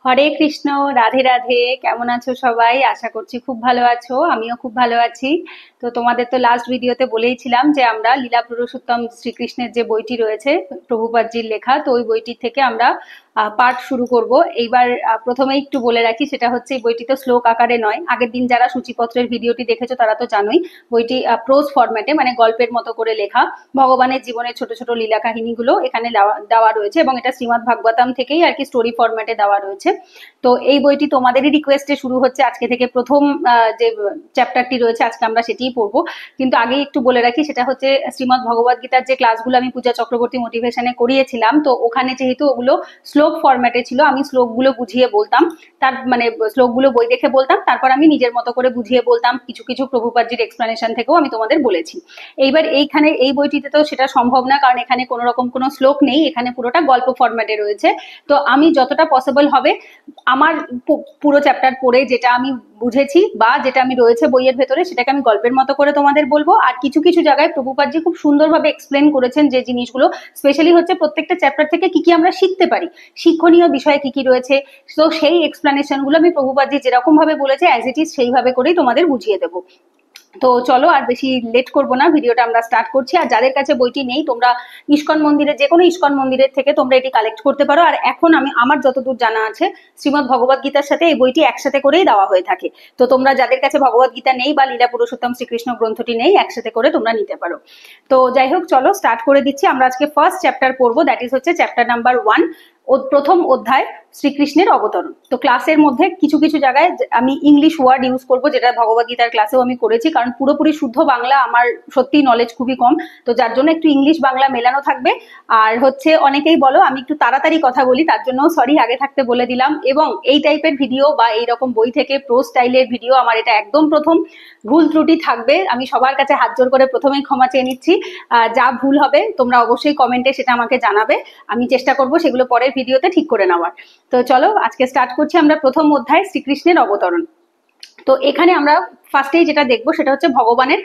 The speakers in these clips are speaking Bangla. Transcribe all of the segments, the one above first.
হরে কৃষ্ণ। রাধে রাধে। কেমন আছো সবাই? আশা করছি খুব ভালো আছো, আমিও খুব ভালো আছি। তো তোমাদের তো লাস্ট ভিডিওতে বলেইছিলাম যে আমরা লীলা পুরুষোত্তম শ্রীকৃষ্ণের যে বইটি রয়েছে প্রভুপাদজির লেখা, তো ওই বইটি থেকে আমরা পাঠ শুরু করব এইবার। প্রথমেই একটু বলে রাখি, সেটা হচ্ছে এই বইটি তো শ্লোক আকারে নয়। আগের দিন যারা সূচিপত্রের ভিডিওটি দেখেছো তারা তো জানোই বইটি প্রোজ ফরম্যাটে, মানে গল্পের মতো করে লেখা। ভগবানের জীবনের ছোট ছোট লীলা কাহিনীগুলো এখানে দেওয়া রয়েছে এবং এটা শ্রীমদ্ ভাগবতম থেকেই আর কি স্টোরি ফরম্যাটে দেওয়া রয়েছে। তো এই বইটি তোমাদেরই রিকোয়েস্টে শুরু হচ্ছে আজকে থেকে। প্রথম যে চ্যাপ্টারটি রয়েছে আজকে আমরা সেটিই পড়বো। কিন্তু আগে একটু বলে রাখি, সেটা হচ্ছে শ্রীমদ্ ভগবদ গীতার যে ক্লাসগুলো আমি পূজা চক্রবর্তী মোটিভেশনে করিয়েছিলাম, তো ওখানে যেহেতু ওগুলো শ্লোক ফরম্যাটে ছিল, আমি শ্লোকগুলো বুঝিয়ে বলতাম। তার মানে শ্লোকগুলো বই দেখে বলতাম, তারপর আমি নিজের মতো করে বুঝিয়ে বলতাম। কিছু কিছু প্রভুপাদজির এক্সপ্লেনেশন থেকেও আমি তোমাদের বলেছি। এইবার এইখানে এই বইটিতে তো সেটা সম্ভব না, কারণ এখানে কোনো রকম কোনো শ্লোক নেই, এখানে পুরোটা গল্প ফরম্যাটে রয়েছে। তো আমি যতটা পসিবল হবে আমার পুরো চ্যাপ্টার পড়ে যেটা আমি বুঝেছি বা যেটা আমি রয়েছে বইয়ের ভেতরে, সেটাকে আমি গল্পের মতো করে তোমাদের বলবো। আর কিছু কিছু জায়গায় প্রভুপাদজি খুব সুন্দরভাবে এক্সপ্লেন করেছেন যে জিনিসগুলো, স্পেশালি হচ্ছে প্রত্যেকটা চ্যাপ্টার থেকে কি কি আমরা শিখতে পারি, শিক্ষণীয় বিষয়ে কি কি রয়েছে। তো সেই এক্সপ্লেনেশন গুলো আমি প্রভুপাদজি যেরকম ভাবে বলেছে অ্যাজ ইট ইজ সেইভাবে করেই তোমাদের বুঝিয়ে দেবো। তো চলো আর বেশি লেট করবো না, ভিডিওটা আমরা স্টার্ট করছি। আর যাদের কাছে বইটি নেই, তোমরা ইস্কন মন্দিরে, যে কোনো ইস্কন মন্দিরের থেকে তোমরা এটি কালেক্ট করতে পারো। আর এখন আমি আমার যতদূর জানা আছে, শ্রীমদ্ ভগবদ গীতার সাথে এই বইটি একসাথে করেই দেওয়া হয়ে থাকে। তো তোমরা যাদের কাছে ভগবদ গীতা নেই বা লীলা পুরুষোত্তম শ্রীকৃষ্ণ গ্রন্থটি নেই, একসাথে করে তোমরা নিতে পারো। তো যাই হোক, চলো স্টার্ট করে দিচ্ছি। আমরা আজকে ফার্স্ট চ্যাপ্টার পড়বো, দ্যাট ইজ হচ্ছে চ্যাপ্টার নাম্বার 1, প্রথম অধ্যায়, শ্রীকৃষ্ণের অবতরণ। তো ক্লাসের মধ্যে কিছু কিছু জায়গায় আমি ইংলিশ ওয়ার্ড ইউজ করবো, যেটা ভগবদ্গীতার ক্লাসেও আমি করেছি, কারণ পুরোপুরি শুদ্ধ বাংলা আমার সত্যি নলেজ খুবই কম। তো যার জন্য একটু ইংলিশ বাংলা মেলানো থাকবে। আর হচ্ছে অনেকেই বলো আমি একটু তাড়াতাড়ি কথা বলি, তার জন্য সরি আগে থাকতে বলে দিলাম। এবং এই টাইপের ভিডিও বা এইরকম বই থেকে প্রো স্টাইলের ভিডিও আমার এটা একদম প্রথম। ভুল ত্রুটি থাকবে, আমি সবার কাছে হাত জোর করে প্রথমেই ক্ষমা চেয়ে নিচ্ছি। যা ভুল হবে তোমরা অবশ্যই কমেন্টে সেটা আমাকে জানাবে, আমি চেষ্টা করবো সেগুলো পরের ভিডিওতে ঠিক করে নেওয়ার। তো চলো আজকে স্টার্ট করছি আমরা প্রথম অধ্যায়, শ্রীকৃষ্ণের অবতরণ। তো এখানে আমরা ফার্স্টেই যেটা দেখবো সেটা হচ্ছে ভগবানের,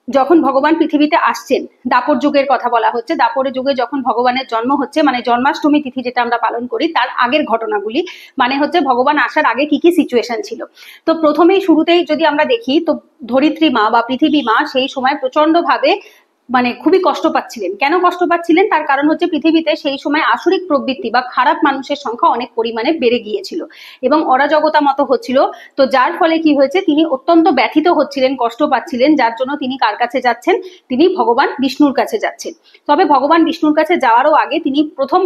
যখন ভগবান পৃথিবীতে আসছেন, দাপর যুগের কথা বলা হচ্ছে। দাপরের যুগে যখন ভগবানের জন্ম হচ্ছে, মানে জন্মাষ্টমী তিথি যেটা আমরা পালন করি, তার আগের ঘটনাগুলি, মানে হচ্ছে ভগবান আসার আগে কি কি সিচুয়েশন ছিল। তো প্রথমেই শুরুতেই যদি আমরা দেখি, তো ধরিত্রী মা বা পৃথিবী মা সেই সময় প্রচন্ড ভাবে মানে খুবই কষ্ট পাচ্ছিলেন। কেন কষ্ট পাচ্ছিলেন? তার কারণ হচ্ছে পৃথিবীতে সেই সময় আসরিক প্রবৃত্তি বা খারাপ মানুষের সংখ্যা অনেক পরিমাণে বেড়ে গিয়েছিল এবং অরাজকতা মতো হচ্ছিল। তো যার ফলে কি হয়েছে, তিনি অত্যন্ত ব্যথিত হচ্ছিলেন, কষ্ট পাচ্ছিলেন, যার জন্য তিনি কার কাছে যাচ্ছেন? তিনি ভগবান বিষ্ণুর কাছে যাচ্ছেন। তবে ভগবান বিষ্ণুর কাছে যাওয়ারও আগে তিনি প্রথম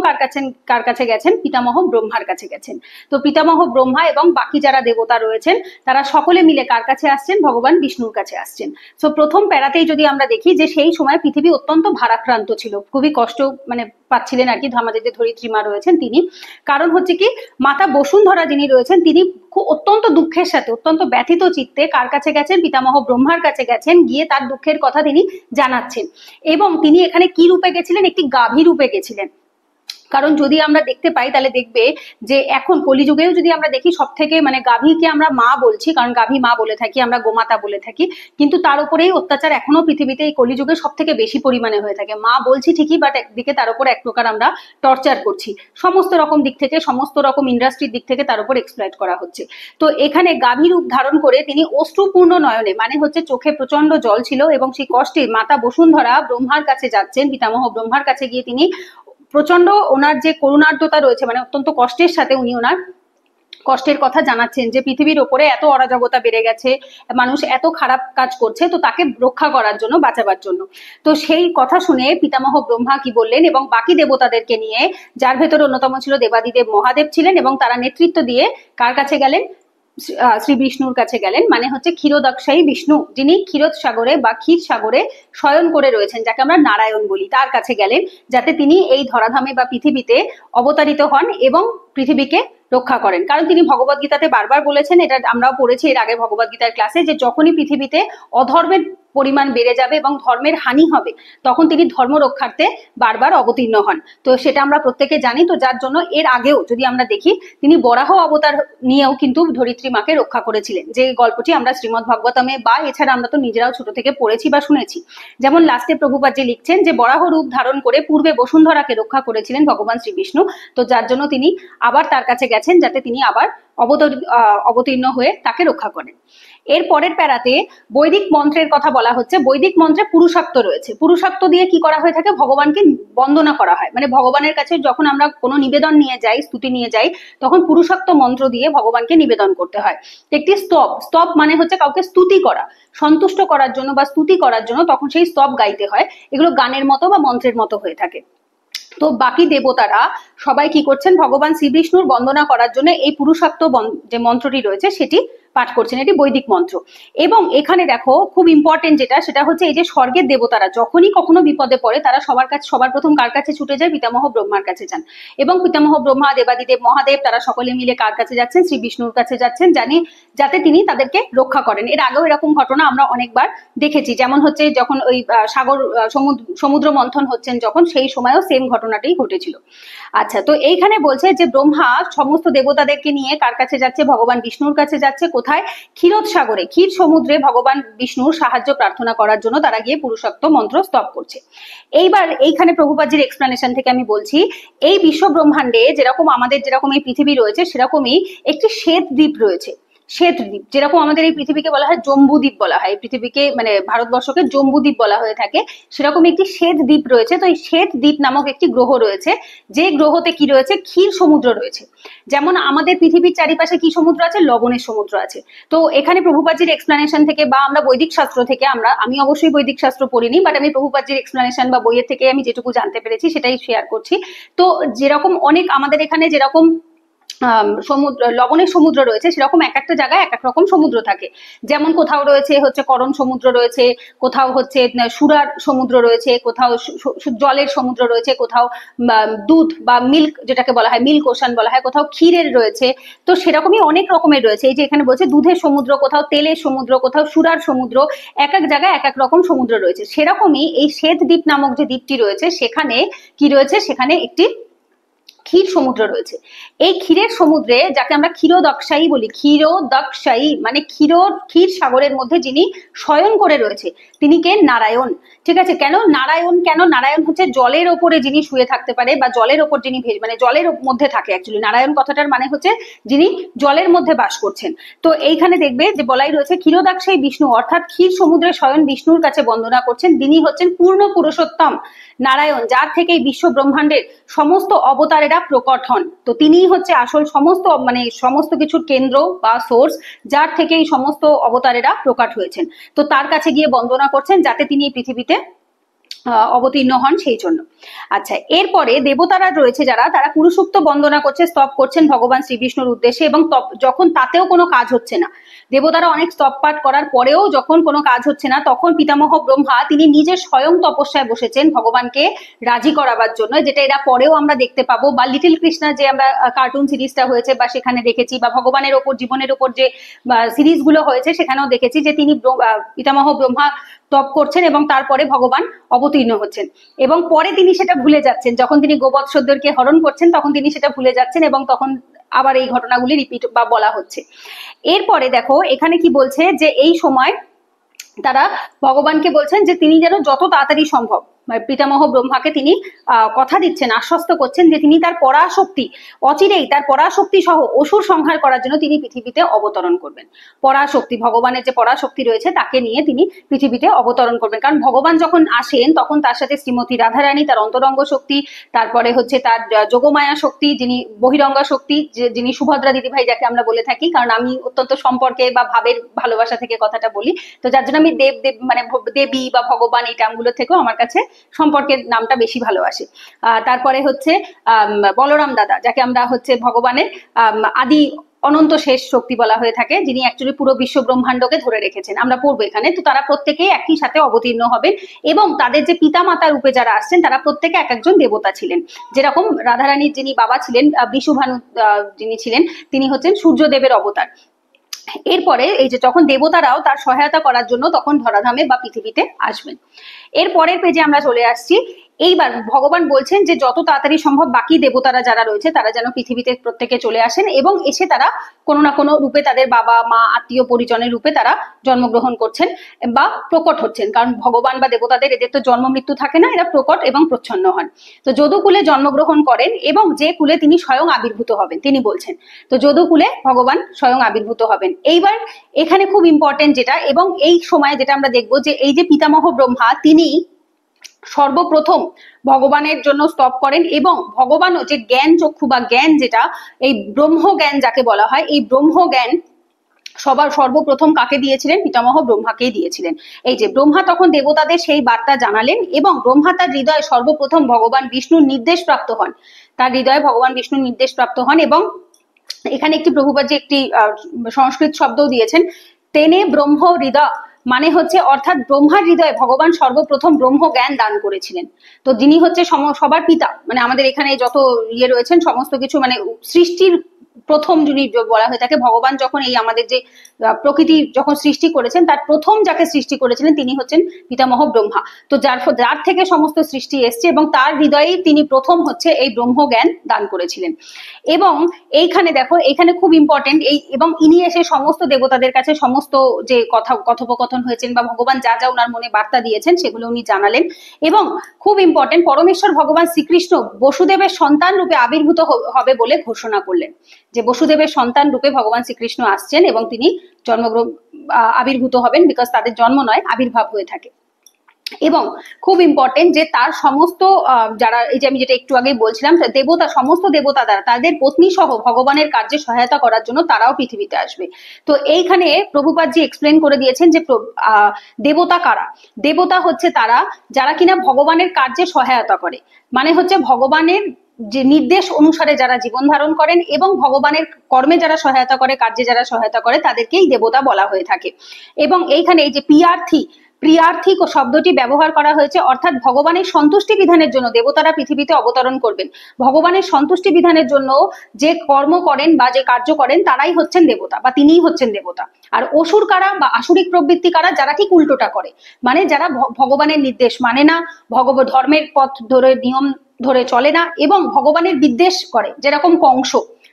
কার কাছে গেছেন? পিতামহ ব্রহ্মার কাছে গেছেন। তো পিতামহ ব্রহ্মা এবং বাকি যারা দেবতা রয়েছেন তারা সকলে মিলে কার কাছে আসছেন? ভগবান বিষ্ণুর কাছে আসছেন। তো প্রথম প্যারাতেই যদি আমরা দেখি যে সেই সময় পৃথিবী অত্যন্ত ভারাক্রান্ত ছিল, খুবই কষ্ট মানে পাচ্ছিলেন আর কি আমাদের যে ধরিত্রী মা রয়েছেন তিনি। কারণ হচ্ছে কি, মাতা বসুন্ধরা যিনি রয়েছেন তিনি খুব অত্যন্ত দুঃখের সাথে, অত্যন্ত ব্যথিত চিত্তে কার কাছে গেছেন? পিতামহ ব্রহ্মার কাছে গেছেন, গিয়ে তার দুঃখের কথা তিনি জানাচ্ছেন। এবং তিনি এখানে কি রূপে গেছিলেন? একটি গাভী রূপে গেছিলেন। কারণ যদি আমরা দেখতে পাই তাহলে দেখবে যে এখন কলিযুগেও যদি আমরা দেখি, সব থেকে মানে গাভীকে আমরা মা বলছি, কারণ গাভী মা বলে থাকি, আমরা গোমাতা বলে থাকি, কিন্তু তার উপরেই অত্যাচার এখনো পৃথিবীতে এই কলিযুগে সব থেকে বেশি পরিমাণে হয়ে থাকে। মা বলছি ঠিকই, বাট একদিকে তার উপর এক প্রকার আমরা টর্চার করছি, সমস্ত রকম দিক থেকে, সমস্ত রকম ইন্ডাস্ট্রির দিক থেকে তার উপর এক্সপ্লয়েট করা হচ্ছে। তো এখানে গাভী রূপ ধারণ করে তিনি অশ্রুপূর্ণ নয়নে, মানে হচ্ছে চোখে প্রচন্ড জল ছিল, এবং সেই কষ্টে মাতা বসুন্ধরা ব্রহ্মার কাছে যাচ্ছেন, পিতামহ ব্রহ্মার কাছে গিয়ে তিনি প্রচন্ড ওনার যে করুণার্দ্রতা রয়েছে, মানে অত্যন্ত কষ্টের সাথে উনি ওনার কষ্টের কথা জানাচ্ছেন যে পৃথিবীর ওপরে এত অরাজকতা বেড়ে গেছে, মানুষ এত খারাপ কাজ করছে, তো তাকে রক্ষা করার জন্য, বাঁচাবার জন্য। তো সেই কথা শুনে পিতামহ ব্রহ্মা কি বললেন, এবং বাকি দেবতাদেরকে নিয়ে, যার ভেতরে অন্যতম ছিল দেবাদিদেব মহাদেব ছিলেন, এবং তারা নেতৃত্ব দিয়ে কার কাছে গেলেন? শ্রী বিষ্ণুর কাছে গেলেন, মানে হচ্ছে ক্ষীরোদাক্ষায়ী বিষ্ণু, যিনি ক্ষীরোদ সাগরে বা ক্ষীর সাগরে শয়ন করে রয়েছেন, যাকে আমরা নারায়ণ বলি, তার কাছে গেলেন, যাতে তিনি এই ধরাধামে বা পৃথিবীতে অবতারিত হন এবং পৃথিবীকে রক্ষা করেন। কারণ তিনি ভগবদ্গীতাতে বারবার বলেছেন, এটা আমরাও পড়েছি এর আগে ভগবদ্গীতার ক্লাসে, যে যখনই পৃথিবীতে অধর্মের পরিমাণ বেড়ে যাবে এবং ধর্মের হানি হবে, তখন তিনি ধর্ম রক্ষার্থে বারবার অবতীর্ণ হন। তো সেটা আমরা প্রত্যেকে জানি। তো যার জন্য এর আগেও যদি আমরা দেখি, তিনি বরাহ অবতার নিয়েও কিন্তু ধরিত্রী মাকে রক্ষা করেছিলেন, যে গল্পটি আমরা শ্রীমদ্ ভাগবতমে বা এছাড়া আমরা তো নিজেরাও ছোট থেকে পড়েছি বা শুনেছি। যেমন লাস্টে প্রভুপাদজি লিখছেন যে বরাহ রূপ ধারণ করে পূর্বে বসুন্ধরাকে রক্ষা করেছিলেন ভগবান শ্রীবিষ্ণু। তো যার জন্য তিনি আবার তার কাছে গেছেন, যাতে তিনি আবার অবতীর্ণ হয়ে তাকে রক্ষা করেন। এর পরের প্যারাতে বৈদিক মন্ত্রের কথা বলা হচ্ছে। বৈদিক মন্ত্রে পুরুষার্থ রয়েছে। পুরুষার্থ দিয়ে কি করা হয়ে থাকে? ভগবানকে বন্দনা করা হয়। মানে ভগবানের কাছে যখন আমরা কোনো নিবেদন নিয়ে যাই, স্তুতি নিয়ে যাই, তখন পুরুষার্থ মন্ত্র দিয়ে ভগবানকে নিবেদন করতে হয়। একটি স্তব, স্তব মানে হচ্ছে কাউকে স্তুতি করা, সন্তুষ্ট করার জন্য বা স্তুতি করার জন্য তখন সেই স্তব গাইতে হয়। এগুলো গানের মতো বা মন্ত্রের মতো হয়ে থাকে। তো বাকি দেবতারা সবাই কি করছেন? ভগবান শ্রীবিষ্ণুর বন্দনা করার জন্য এই পুরুষার্থ যে মন্ত্রটি রয়েছে সেটি পাঠ করছেন। এটি বৈদিক মন্ত্র। এবং এখানে দেখো খুব ইম্পর্টেন্ট যেটা, সেটা হচ্ছে এই যে স্বর্গের দেবতারা যখনই কখনো বিপদে পড়ে, তারা সবার প্রথম কার কাছে ছুটে যায়? পিতামহ ব্রহ্মার কাছে যান। এবং পিতামহ ব্রহ্মা, দেবাদিদেব মহাদেব, তারা সকলে মিলে কার কাছে যাচ্ছেন? শ্রী বিষ্ণুর কাছে যাচ্ছেন, যাতে তিনি তাদেরকে রক্ষা করেন। এর আগেও এরকম ঘটনা আমরা অনেকবার দেখেছি। যেমন হচ্ছে যখন ওই সমুদ্র মন্থন হচ্ছেন যখন, সেই সময়ও সেম ঘটনাটাই ঘটেছিল। আচ্ছা, তো এইখানে বলছে যে ব্রহ্মা সমস্ত দেবতাদেরকে নিয়ে কার কাছে যাচ্ছে? ভগবান বিষ্ণুর কাছে যাচ্ছে। কোথায়? ক্ষীরোদ সাগরে, ক্ষীর সমুদ্রে ভগবান বিষ্ণুর সাহায্য প্রার্থনা করার জন্য তারা গিয়ে পুরুষোক্ত মন্ত্র স্তব করছে। এইবার এইখানে প্রভুপাদজির এক্সপ্লেনেশন থেকে আমি বলছি, এই বিশ্ব ব্রহ্মাণ্ডে যেরকম আমাদের যেরকম এই পৃথিবী রয়েছে, সেরকমই একটি শ্বেত দ্বীপ রয়েছে। শ্বেত দ্বীপ, যেরকম আমাদের এই পৃথিবীকে বলা হয় জম্বুদ্বীপ বলা হয়, এই পৃথিবীকে মানে ভারতবর্ষকে জম্বুদ্বীপ বলা হয়ে থাকে, সেরকম একটি শ্বেত দ্বীপ রয়েছে। তো এই শ্বেত দ্বীপ নামক একটি গ্রহ রয়েছে, যে গ্রহতে কি রয়েছে? ক্ষীর সমুদ্র রয়েছে। যেমন আমাদের পৃথিবীর চারিপাশে কি সমুদ্র আছে? লবণের সমুদ্র আছে। তো এখানে প্রভুপাদজির এক্সপ্লেনেশন থেকে বা আমরা বৈদিক শাস্ত্র থেকে, আমি অবশ্যই বৈদিক শাস্ত্র পড়িনি, বাট আমি প্রভুপাদজির এক্সপ্লেনেশন বা বইয়ের থেকে আমি যেটুকু জানতে পেরেছি সেটাই শেয়ার করছি। তো যেরকম অনেক আমাদের এখানে যেরকম লবণের সমুদ্র রয়েছে, সেরকম এক একটা জায়গায় এক এক রকম সমুদ্র থাকে। যেমন কোথাও রয়েছে হচ্ছে করণ সমুদ্র রয়েছে, কোথাও হচ্ছে সুরার সমুদ্র রয়েছে, কোথাও জলের সমুদ্র রয়েছে, কোথাও দুধ বা মিল্ক যেটাকে বলা হয় মিল্ক ওশান বলা হয়, কোথাও ক্ষীরের রয়েছে। তো সেরকমই অনেক রকমের রয়েছে। এই যে এখানে বলছে দুধের সমুদ্র, কোথাও তেলের সমুদ্র, কোথাও সুরার সমুদ্র, এক এক জায়গায় এক এক রকম সমুদ্র রয়েছে। সেরকমই এই শ্বেত দ্বীপ নামক যে দ্বীপটি রয়েছে, সেখানে কি রয়েছে? সেখানে একটি ক্ষীর সমুদ্র রয়েছে। এই ক্ষীরের সমুদ্রে, যাকে আমরা ক্ষীরোদক্ষায়ী বলি, ক্ষীরোদক্ষায়ী মানে ক্ষীর সাগরের মধ্যে যিনি শয়ন করে রয়েছে, তিনি কে? নারায়ণ। ঠিক আছে। কেন নারায়ণ? নারায়ণ হচ্ছে জলের ওপরে যিনি শুয়ে থাকতে পারে বা জলের ওপর যিনি মানে জলের মধ্যে থাকে। অ্যাকচুয়ালি নারায়ণ কথাটার মানে হচ্ছে যিনি জলের মধ্যে বাস করছেন। তো এইখানে দেখবে যে বলাই রয়েছে ক্ষীরোদাক্ষায়ী বিষ্ণু, অর্থাৎ ক্ষীর সমুদ্রে স্বয়ং বিষ্ণুর কাছে বন্দনা করছেন। তিনি হচ্ছেন পূর্ণ পুরুষোত্তম নারায়ণ, যার থেকে এই বিশ্ব ব্রহ্মাণ্ডের সমস্ত অবতারেরা প্রকট হন। তো তিনিই হচ্ছে আসল সমস্ত কিছুর কেন্দ্র বা সোর্স, যার থেকে এই সমস্ত অবতারেরা প্রকট হয়েছেন। তো তার কাছে গিয়ে বন্দনা করছেন, যাতে তিনি এই পৃথিবীতে অবতীর্ণ হন, সেই জন্য। আচ্ছা, এরপরে দেবতারা রয়েছে যারা, তারা পুরুষোক্ত বন্দনা করছে, স্তব করছেন ভগবান শ্রীবিষ্ণুর উদ্দেশ্যে। এবং যখন তাতেও কোনো কাজ হচ্ছে না, দেবতারা অনেক স্তব পাঠ করার পরেও যখন কোনো কাজ হচ্ছে না, তখন পিতামহ ব্রহ্মা তিনি নিজে স্বয়ং তপস্যায় বসেছেন ভগবানকে রাজি করাবার জন্য, যেটা এরা পরেও আমরা দেখতে পাবো। বা লিটল কৃষ্ণা যে আমরা কার্টুন সিরিজটা হয়েছে বা সেখানে দেখেছি, বা ভগবানের ওপর জীবনের ওপর যে সিরিজগুলো হয়েছে সেখানেও দেখেছি যে তিনি পিতামহ ব্রহ্মা তপ করছেন এবং তারপরে ভগবান অবতীর্ণ হচ্ছেন। এবং পরে তিনি সেটা ভুলে যাচ্ছেন, যখন তিনি গোবৎসদেরকে হরণ করছেন তখন তিনি সেটা ভুলে যাচ্ছেন, এবং তখন আবার এই ঘটনাগুলি রিপিট বা বলা হচ্ছে। এরপরে দেখো এখানে কি বলছে, যে এই সময় তারা ভগবানকে বলছেন যে তিনি যেন যত তাড়াতাড়ি সম্ভব, পিতামহ ব্রহ্মাকে তিনি কথা দিচ্ছেন, আশ্বস্ত করছেন যে তিনি তার পরাশক্তি, অচিরেই তার পরাশক্তি সহ অসুর সংহার করার জন্য তিনি পৃথিবীতে অবতরণ করবেন। পরাশক্তি, ভগবানের যে পরাশক্তি রয়েছে তাকে নিয়ে তিনি পৃথিবীতে অবতরণ করবেন। কারণ ভগবান যখন আসেন তখন তার সাথে শ্রীমতী রাধারানী, তার অন্তরঙ্গ শক্তি, তারপরে হচ্ছে তার যোগমায়া শক্তি, যিনি বহিরঙ্গা শক্তি, যিনি সুভদ্রা দিদিভাই যাকে আমরা বলে থাকি, কারণ আমি অত্যন্ত সম্পর্কে বা ভাবের ভালোবাসা থেকে কথাটা বলি, তো যার জন্য আমি দেব মানে দেবী বা ভগবান এই টার্মগুলো থেকেও আমার কাছে সম্পর্কের নামটা বেশি ভালোবাসে। তারপরে হচ্ছে বলরাম দাদা, যাকে আমরা হচ্ছে ভগবানের আদি অনন্ত শেষ শক্তি বলা হয়ে থাকে, যিনি অ্যাকচুয়ালি পুরো বিশ্ব ব্রহ্মাণ্ডকে ধরে রেখেছেন, আমরা পড়বো এখানে। তো তারা প্রত্যেকেই একই সাথে অবতীর্ণ হবেন, এবং তাদের যে পিতা মাতা রূপে যারা আসছেন তারা প্রত্যেকে এক একজন দেবতা ছিলেন। যেরকম রাধারানীর যিনি বাবা ছিলেন, বিশুভানু যিনি ছিলেন, তিনি হচ্ছেন সূর্যদেবের অবতার। এরপরে এই যে যখন দেবতারাও তার সহায়তা করার জন্য তখন ধরাধামে বা পৃথিবীতে আসবেন। এর পরের পেজে আমরা চলে আসছি। এইবার ভগবান বলছেন যে যত তাড়াতাড়ি সম্ভব বাকি দেবতারা যারা রয়েছে তারা যেন পৃথিবীতে প্রত্যেকে চলে আসেন এবং এসে তারা কোনো না কোনো রূপে তাদের বাবা মা আত্মীয় পরিজনের রূপে তারা জন্মগ্রহণ করছেন বা প্রকট হচ্ছেন, কারণ ভগবান বা দেবতাদের এদের তো জন্ম মৃত্যু থাকে না, এরা প্রকট এবং প্রচ্ছন্ন হন। তো যদুকুলে জন্মগ্রহণ করেন এবং যে কুলে তিনি স্বয়ং আবির্ভূত হবেন তিনি বলছেন, তো যদুকুলে ভগবান স্বয়ং আবির্ভূত হবেন। এইবার এখানে খুব ইম্পর্টেন্ট যেটা, এবং এই সময় যেটা আমরা দেখবো যে এই যে পিতামহ ব্রহ্মা তিনি সর্বপ্রথম ভগবানের জন্য স্তব করেন এবং ভগবানও যে জ্ঞান চক্ষু বা জ্ঞান যেটা এই ব্রহ্ম জ্ঞান যাকে বলা হয়, এই ব্রহ্ম জ্ঞান সর্বপ্রথম কাকে দিয়েছিলেন? পিতামহ ব্রহ্মাকেই দিয়েছিলেন। এই যে ব্রহ্মা তখন দেবতাদের সেই বার্তা জানালেন এবং ব্রহ্মা তার হৃদয়ে সর্বপ্রথম ভগবান বিষ্ণুর নির্দেশ প্রাপ্ত হন, তার হৃদয়ে ভগবান বিষ্ণুর নির্দেশ প্রাপ্ত হন। এবং এখানে একটি প্রভুপাদ যে একটি সংস্কৃত শব্দও দিয়েছেন, তেনে ব্রহ্ম হৃদয়, মানে হচ্ছে অর্থাৎ ব্রহ্মার হৃদয়ে ভগবান সর্বপ্রথম ব্রহ্ম জ্ঞান দান করেছিলেন। তো যিনি হচ্ছে সবার পিতা, মানে আমাদের এখানে যত ইয়ে রয়েছেন সমস্ত কিছু মানে সৃষ্টির প্রথম যিনি বলা হয়ে থাকে, ভগবান যখন এই আমাদের যে প্রকৃতি যখন সৃষ্টি করেছেন তার প্রথম যাকে সৃষ্টি করেছিলেন তিনি হচ্ছেন পিতামহ ব্রহ্মা। তো যার থেকে সমস্ত সৃষ্টি এসছে এবং তার হৃদয়েই তিনি প্রথম হচ্ছে এই ব্রহ্ম জ্ঞান দান করেছিলেন। এবং এইখানে দেখো, এইখানে খুব ইম্পর্টেন্ট এই, এবং ইনি এসে সমস্ত দেবতাদের কাছে সমস্ত যে কথোপকথন হয়েছেন বা ভগবান যা যা ওনার মনে বার্তা দিয়েছেন সেগুলো উনি জানালেন। এবং খুব ইম্পর্টেন্ট, পরমেশ্বর ভগবান শ্রীকৃষ্ণ বসুদেবের সন্তান রূপে আবির্ভূত হবে বলে ঘোষণা করলেন, যে বসুদেবের সন্তান রূপে ভগবান শ্রীকৃষ্ণ আসছেন এবং তিনি আবির্ভূত হবেন, বিকজ তাদের জন্ম নয় আবির্ভাব হয়ে থাকে। এবং খুব ইম্পর্টেন্ট যে তার সমস্ত যারা, এই যে আমি যেটা একটু আগে বলছিলাম, দেবতা সমস্ত দেবতা দ্বারা তাদের পত্নী সহ ভগবানের কার্যে সহায়তা করার জন্য তারাও পৃথিবীতে আসবে। তো এইখানে প্রভুপাদজি এক্সপ্লেন করে দিয়েছেন যে দেবতা কারা। দেবতা হচ্ছে তারা যারা কিনা ভগবানের কার্যে সহায়তা করে, মানে হচ্ছে ভগবানের যে নির্দেশ অনুসারে যারা জীবন ধারণ করেন এবং ভগবানের কর্মে যারা সহায়তা করে, কার্যে যারা সহায়তা করে তাদেরকেই দেবতা বলা হয়ে থাকে। এবং এইখানে এই যে প্রিয়ার্থী শব্দটি ব্যবহার করা হয়েছে, অর্থাৎ ভগবানের সন্তুষ্টি বিধানের জন্য দেবতারা পৃথিবীতে অবতরণ করবেন। ভগবানের সন্তুষ্টি বিধানের জন্য যে কর্ম করেন বা যে কার্য করেন তারাই হচ্ছেন দেবতা বা তিনিই হচ্ছেন দেবতা। আর অসুর কারা বা আসুরিক প্রবৃত্তি কারা? যারা ঠিক উল্টোটা করে, মানে যারা ভগবানের নির্দেশ মানে না, ধর্মের পথ ধরে নিয়ম ধরে চলে না এবং ভগবানের বিদ্বেষ করে, যেরকম কংস,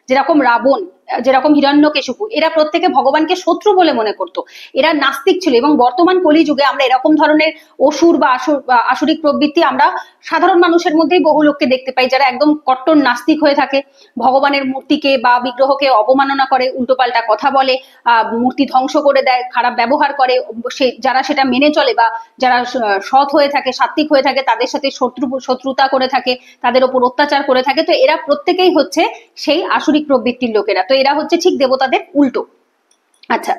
যেরকম রাবণ, যেরকম হিরণ্যকেশিপু, এরা প্রত্যেকে ভগবানকে শত্রু বলে মনে করত, এরা নাস্তিক ছিল। এবং বর্তমান কলিযুগে আমরা এরকম ধরনের অসুর বা আসুরিক প্রবৃত্তি আমরা সাধারণ মানুষের মধ্যেই বহু লোককে দেখতে পাই, যারা একদম কট্টর নাস্তিক হয়ে থাকে, ভগবানের মূর্তিকে বা বিগ্রহকে অবমাননা করে, উল্টোপাল্টা কথা বলে, মূর্তি ধ্বংস করে দেয়, খারাপ ব্যবহার করে। যারা সেটা মেনে চলে বা যারা সৎ হয়ে থাকে, সাত্বিক হয়ে থাকে, তাদের সাথে শত্রুতা করে থাকে, তাদের ওপর অত্যাচার করে থাকে। তো এরা প্রত্যেকেই হচ্ছে সেই আসুরিক প্রবৃত্তির লোকেরা। তো এরা হচ্ছে ঠিক দেবতাদের উল্টো। আচ্ছা,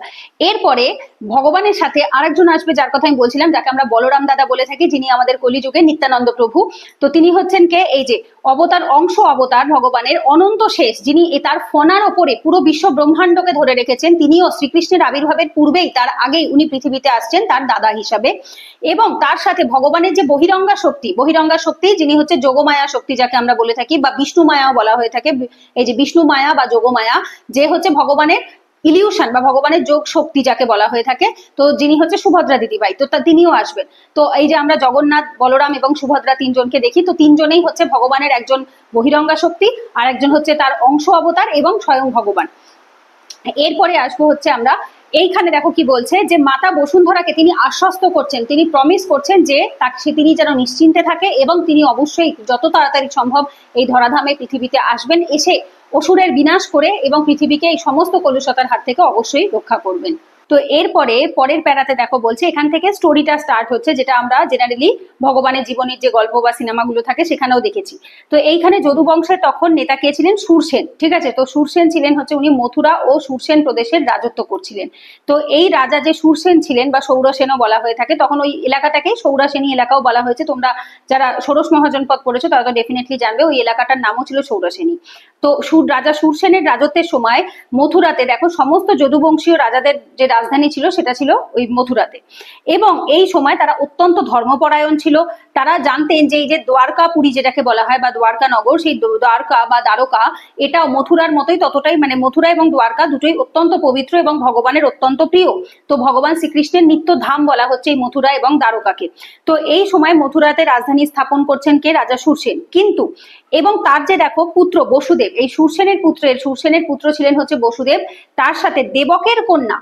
এরপরে ভগবানের সাথে আরেকজন আসবে যার কথা আমি বলছিলাম, যাকে আমরা বলরাম দাদা বলে থাকি, যিনি আমাদের কলিযুগে নিত্যানন্দ প্রভু। তো তিনি হচ্ছেন কে? এই যে অবতার ভগবানের অনন্ত শেষ, যিনি তার ফনার ওপরে পুরো বিশ্ব ব্রহ্মাণ্ডকে ধরে রেখেছেন। তিনিও শ্রীকৃষ্ণের আবির্ভাবের পূর্বেই, তার আগেই উনি পৃথিবীতে আসছেন তার দাদা হিসাবে। এবং তার সাথে ভগবানের যে বহিরঙ্গা শক্তি, যিনি হচ্ছে যোগমায়া শক্তি যাকে আমরা বলে থাকি, বা বিষ্ণু মায়াও বলা হয়ে থাকে। এই যে বিষ্ণু মায়া বা যোগমায়া, যে হচ্ছে ভগবানের ইলিউশন বা ভগবানের যোগ শক্তি যাকে বলা হয়ে থাকে, তো যিনি হচ্ছে সুভদ্রা দিদিভাই, তো তিনিও আসবেন। তো এই যে আমরা জগন্নাথ, বলরাম এবং সুভদ্রা তিনজনকে দেখি, তো তিনজনেই হচ্ছে ভগবানের একজন বহিরঙ্গা শক্তি, আর একজন হচ্ছে তার অংশ অবতার এবং স্বয়ং ভগবান। এরপরে আসবো হচ্ছে আমরা, এইখানে দেখো কি বলছে, যে মাতা বসুন্ধরাকে তিনি আশ্বস্ত করছেন, তিনি প্রমিস করছেন যে তিনি যেন নিশ্চিন্তে থাকে এবং তিনি অবশ্যই যত তাড়াতাড়ি সম্ভব এই ধরাধামে পৃথিবীতে আসবেন, এসে অসুরের বিনাশ করে এবং পৃথিবীকে এই সমস্ত কলুষতার হাত থেকে অবশ্যই রক্ষা করবেন। তো এরপরে পরের প্যারাতে দেখো বলছে, এখান থেকে স্টোরিটা স্টার্ট হচ্ছে, যেটা আমরা জেনারেলি ভগবানের জীবনের যে গল্প বা সিনেমাগুলো থাকে সেখানেও দেখেছি। তো এইখানে যদু বংশের তখন নেতা কে ছিলেন? সুরসেন, ঠিক আছে। তো সুরসেন ছিলেন হচ্ছে, উনি মথুরা ও সুরসেন প্রদেশের রাজত্ব করছিলেন। তো এই রাজা যে সুরসেন ছিলেন বা সৌরসেনও বলা হয়ে থাকে, তখন ওই এলাকাটাকে সৌরাসেনী এলাকাও বলা হয়েছে। তোমরা যারা ষোড়শ মহাজনপদ পড়েছো তারা তো ডেফিনেটলি জানবে, ওই এলাকাটার নামও ছিল সৌরাসেনী। তো রাজা শূরসেনের রাজত্বের সময় মথুরাতে দেখো সমস্ত যদুবংশীয় রাজাদের যে রাজধানী ছিল সেটা ছিল ওই মথুরাতে। এবং এই সময় তারা অত্যন্ত ধর্মপরায়ণ ছিল। তারা জানতেন যে এই যে দ্বারকাপুরী যেটাকে বলা হয় বা দ্বারকা নগর, সেই দ্বারকা বা দ্বারকা এটা মথুরার মতোই ততটাই, মানে মথুরা এবং দ্বারকা দুটোই অত্যন্ত পবিত্র এবং ভগবানের অত্যন্ত প্রিয়। তো ভগবান শ্রীকৃষ্ণের নিত্য ধাম বলা হচ্ছে এই মথুরা এবং দ্বারকাকে। তো এই সময় মথুরাতে রাজধানী স্থাপন করছেন কে? রাজা শূরসেন। কিন্তু এবং তার যে দেখো পুত্র বসুদেব, এই শূরসেনের পুত্র ছিলেন হচ্ছে বসুদেব, তার সাথে দেবকের কন্যা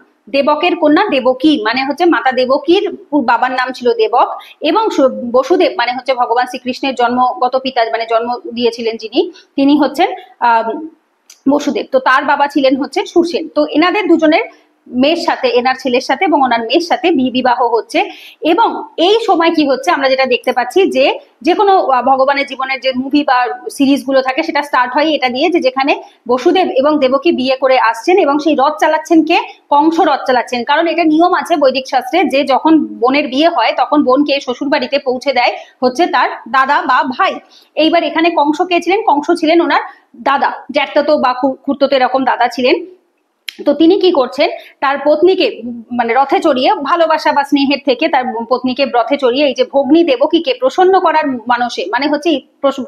দেবকী, মানে হচ্ছে মাতা দেবকীর বাবার নাম ছিল দেবক, এবং বসুদেব মানে হচ্ছে ভগবান শ্রীকৃষ্ণের জন্মগত পিতা, মানে জন্ম দিয়েছিলেন যিনি, তিনি হচ্ছেন বসুদেব। তো তার বাবা ছিলেন হচ্ছে শূরসেন। তো এনাদের দুজনের মেয়ের সাথে, এনার ছেলের সাথে এবং ওনার মেয়ের সাথে বিবাহ হচ্ছে। এবং এই সময় কি হচ্ছে আমরা যেটা দেখতে পাচ্ছি যে কোনো ভগবানের জীবনের যে মুভি বা সিরিজ গুলো থাকে সেটা স্টার্ট হয় এটা দিয়ে, যে যেখানে বসুদেব এবং দেবকী বিয়ে করে আসছেন এবং সেই রথ চালাচ্ছেন কে? কংস রথ চালাচ্ছেন। কারণ এটা নিয়ম আছে বৈদিক শাস্ত্রে যে যখন বোনের বিয়ে হয় তখন বোনকে শ্বশুর বাড়িতে পৌঁছে দেয় হচ্ছে তার দাদা বা ভাই। এইবার এখানে কংস কে ছিলেন? কংস ছিলেন ওনার দাদা, জ্যাঠাতো বা খুড়তো এরকম দাদা ছিলেন। তো তিনি কি করছেন, তার পত্নীকে মানে রথে চড়িয়ে, ভালোবাসা বা স্নেহের থেকে তার পত্নীকে রথে চড়িয়ে এই যে ভগ্নী দেবকীকে প্রসন্ন করার মানসে, মানে হচ্ছে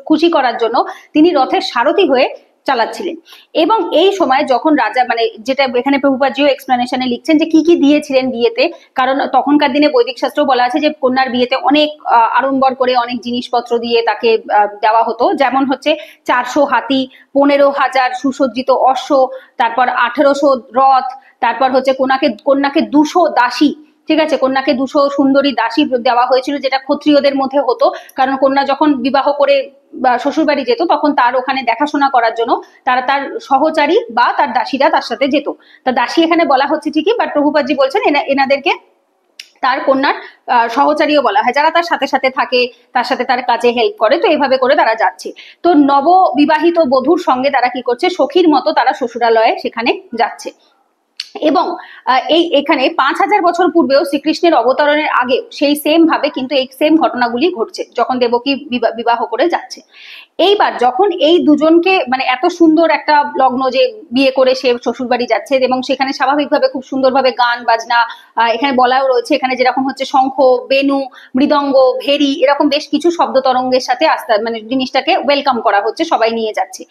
খুশি করার জন্য তিনি রথের সারথি হয়ে চালাচ্ছিলেন। এবং এই সময় যখন রাজা, মানে যেটা এখানে প্রভুপাদজিও এক্সপ্লেনেশনে লিখছেন যে কি কি দিয়েছিলেন বিয়েতে, কারণ তখনকার দিনে বৈদিক শাস্ত্র বলা আছে যে কন্যার বিয়েতে অনেক আড়ম্বর করে অনেক জিনিসপত্র দিয়ে তাকে দেওয়া হতো, যেমন হচ্ছে 400 হাতি, 15,000 সুসজ্জিত অশ্ব, তারপর 1800 রথ, তারপর হচ্ছে কন্যাকে 200 দাসী, ঠিক আছে, কন্যাকে 200 সুন্দরী দাসী দেওয়া হয়েছিল, যেটা ক্ষত্রিয়দের মধ্যে হতো। কারণ কন্যা যখন বিবাহ করে শ্বশুর বাড়ি যেত তখন তার ওখানে দেখাশোনা করার জন্য তারা তার সহচারী বা তার দাসীরা তার সাথে যেত। তা দাসী এখানে বলা হচ্ছে ঠিকই, বাট প্রভুপাদজি বলছেন এনাদেরকে তার কন্যার সহচারীও বলা হয়, যারা তার সাথে সাথে থাকে, তার সাথে তার কাজে হেল্প করে। তো এইভাবে করে তারা যাচ্ছে। তো নববিবাহিত বধূর সঙ্গে তারা কি করছে, সখীর মতো তারা শ্বশুরালয়ে সেখানে যাচ্ছে। এবং এখানে 5000 বছর পূর্বেও শ্রীকৃষ্ণের অবতরণের আগে সেই সেম ভাবে কিন্তু এই সেম ঘটনাগুলি ঘটছে যখন দেবকী বিবাহ করে যাচ্ছে। এইবার যখন এই দুজনকে, মানে এত সুন্দর একটা লগ্ন যে বিয়ে করে সে শ্বশুর বাড়ি যাচ্ছে এবং সেখানে স্বাভাবিকভাবে খুব সুন্দরভাবে গান বাজনা, এখানে বলাও রয়েছে, এখানে যেরকম হচ্ছে শঙ্খ, বেনু, মৃদঙ্গ, ভেরি, এরকম বেশ কিছু শব্দ তরঙ্গের সাথে আস্তে মানে জিনিসটাকে ওয়েলকাম করা হচ্ছে, সবাই নিয়ে যাচ্ছে।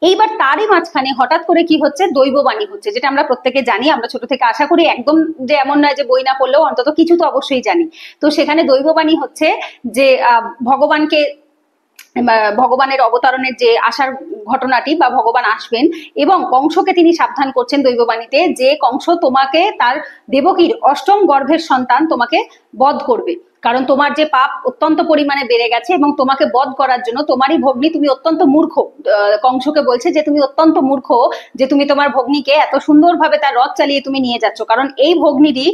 এইবার তারই মাঝখানে হঠাৎ করে কি হচ্ছে, দৈববাণী হচ্ছে, যেটা আমরা প্রত্যেকে জানি, আমরা ছোট থেকে আশা করি, একদম যে এমন নয় যে বই না পড়লেও অন্তত কিছু তো অবশ্যই জানি। তো সেখানে দৈববাণী হচ্ছে যে ভগবানের অবতরণের যে আসার ঘটনাটি বা ভগবান আসবেন, এবং কংসকে তিনি সাবধান করছেন দৈববাণীতে যে কংস তোমাকে, তার দেবকীর অষ্টম গর্ভের সন্তান তোমাকে বধ করবে, কারণ তোমার যে পাপ অত্যন্ত পরিমাণে বেড়ে গেছে এবং তোমাকে বধ করার জন্য তোমারই ভগ্নী, তুমি অত্যন্ত মূর্খ, কংসকে বলছে যে তুমি অত্যন্ত মূর্খ যে তুমি তোমার ভগ্নীকে এত সুন্দরভাবে তার রথ চালিয়ে তুমি নিয়ে যাচ্ছ, কারণ এই ভগ্নীরই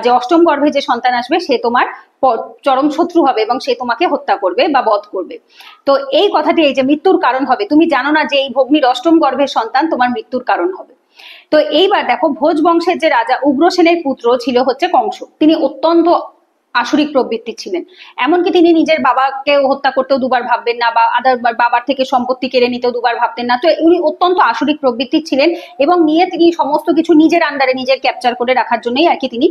যে অষ্টম গর্ভে যে সন্তান আসবে সে তোমার চরম শত্রু হবে এবং সে তোমাকে হত্যা করবে বা বধ করবে। তো এই কথাটি, এই যে মৃত্যুর কারণ হবে, তুমি জানো না যে এই ভগ্নীর অষ্টম গর্ভের সন্তান তোমার মৃত্যুর কারণ হবে। তো এইবার দেখো, ভোজ বংশের যে রাজা উগ্রসেনের পুত্র ছিল হচ্ছে কংস, তিনি অত্যন্ত আসরিক প্রবৃত্তির ছিলেন। এমনকি তিনি নিজের বাবাকে হত্যা করতেও দুবার ভাববেন না, বা বাবার থেকে সম্পত্তি কেড়ে নিতেও দুবার ভাবতেন না। তো উনি অত্যন্ত আসরিক প্রবৃত্তির ছিলেন এবং তিনি সমস্ত কিছু নিজের আন্ডারে, নিজের ক্যাপচার করে রাখার জন্যই আর কি তিনি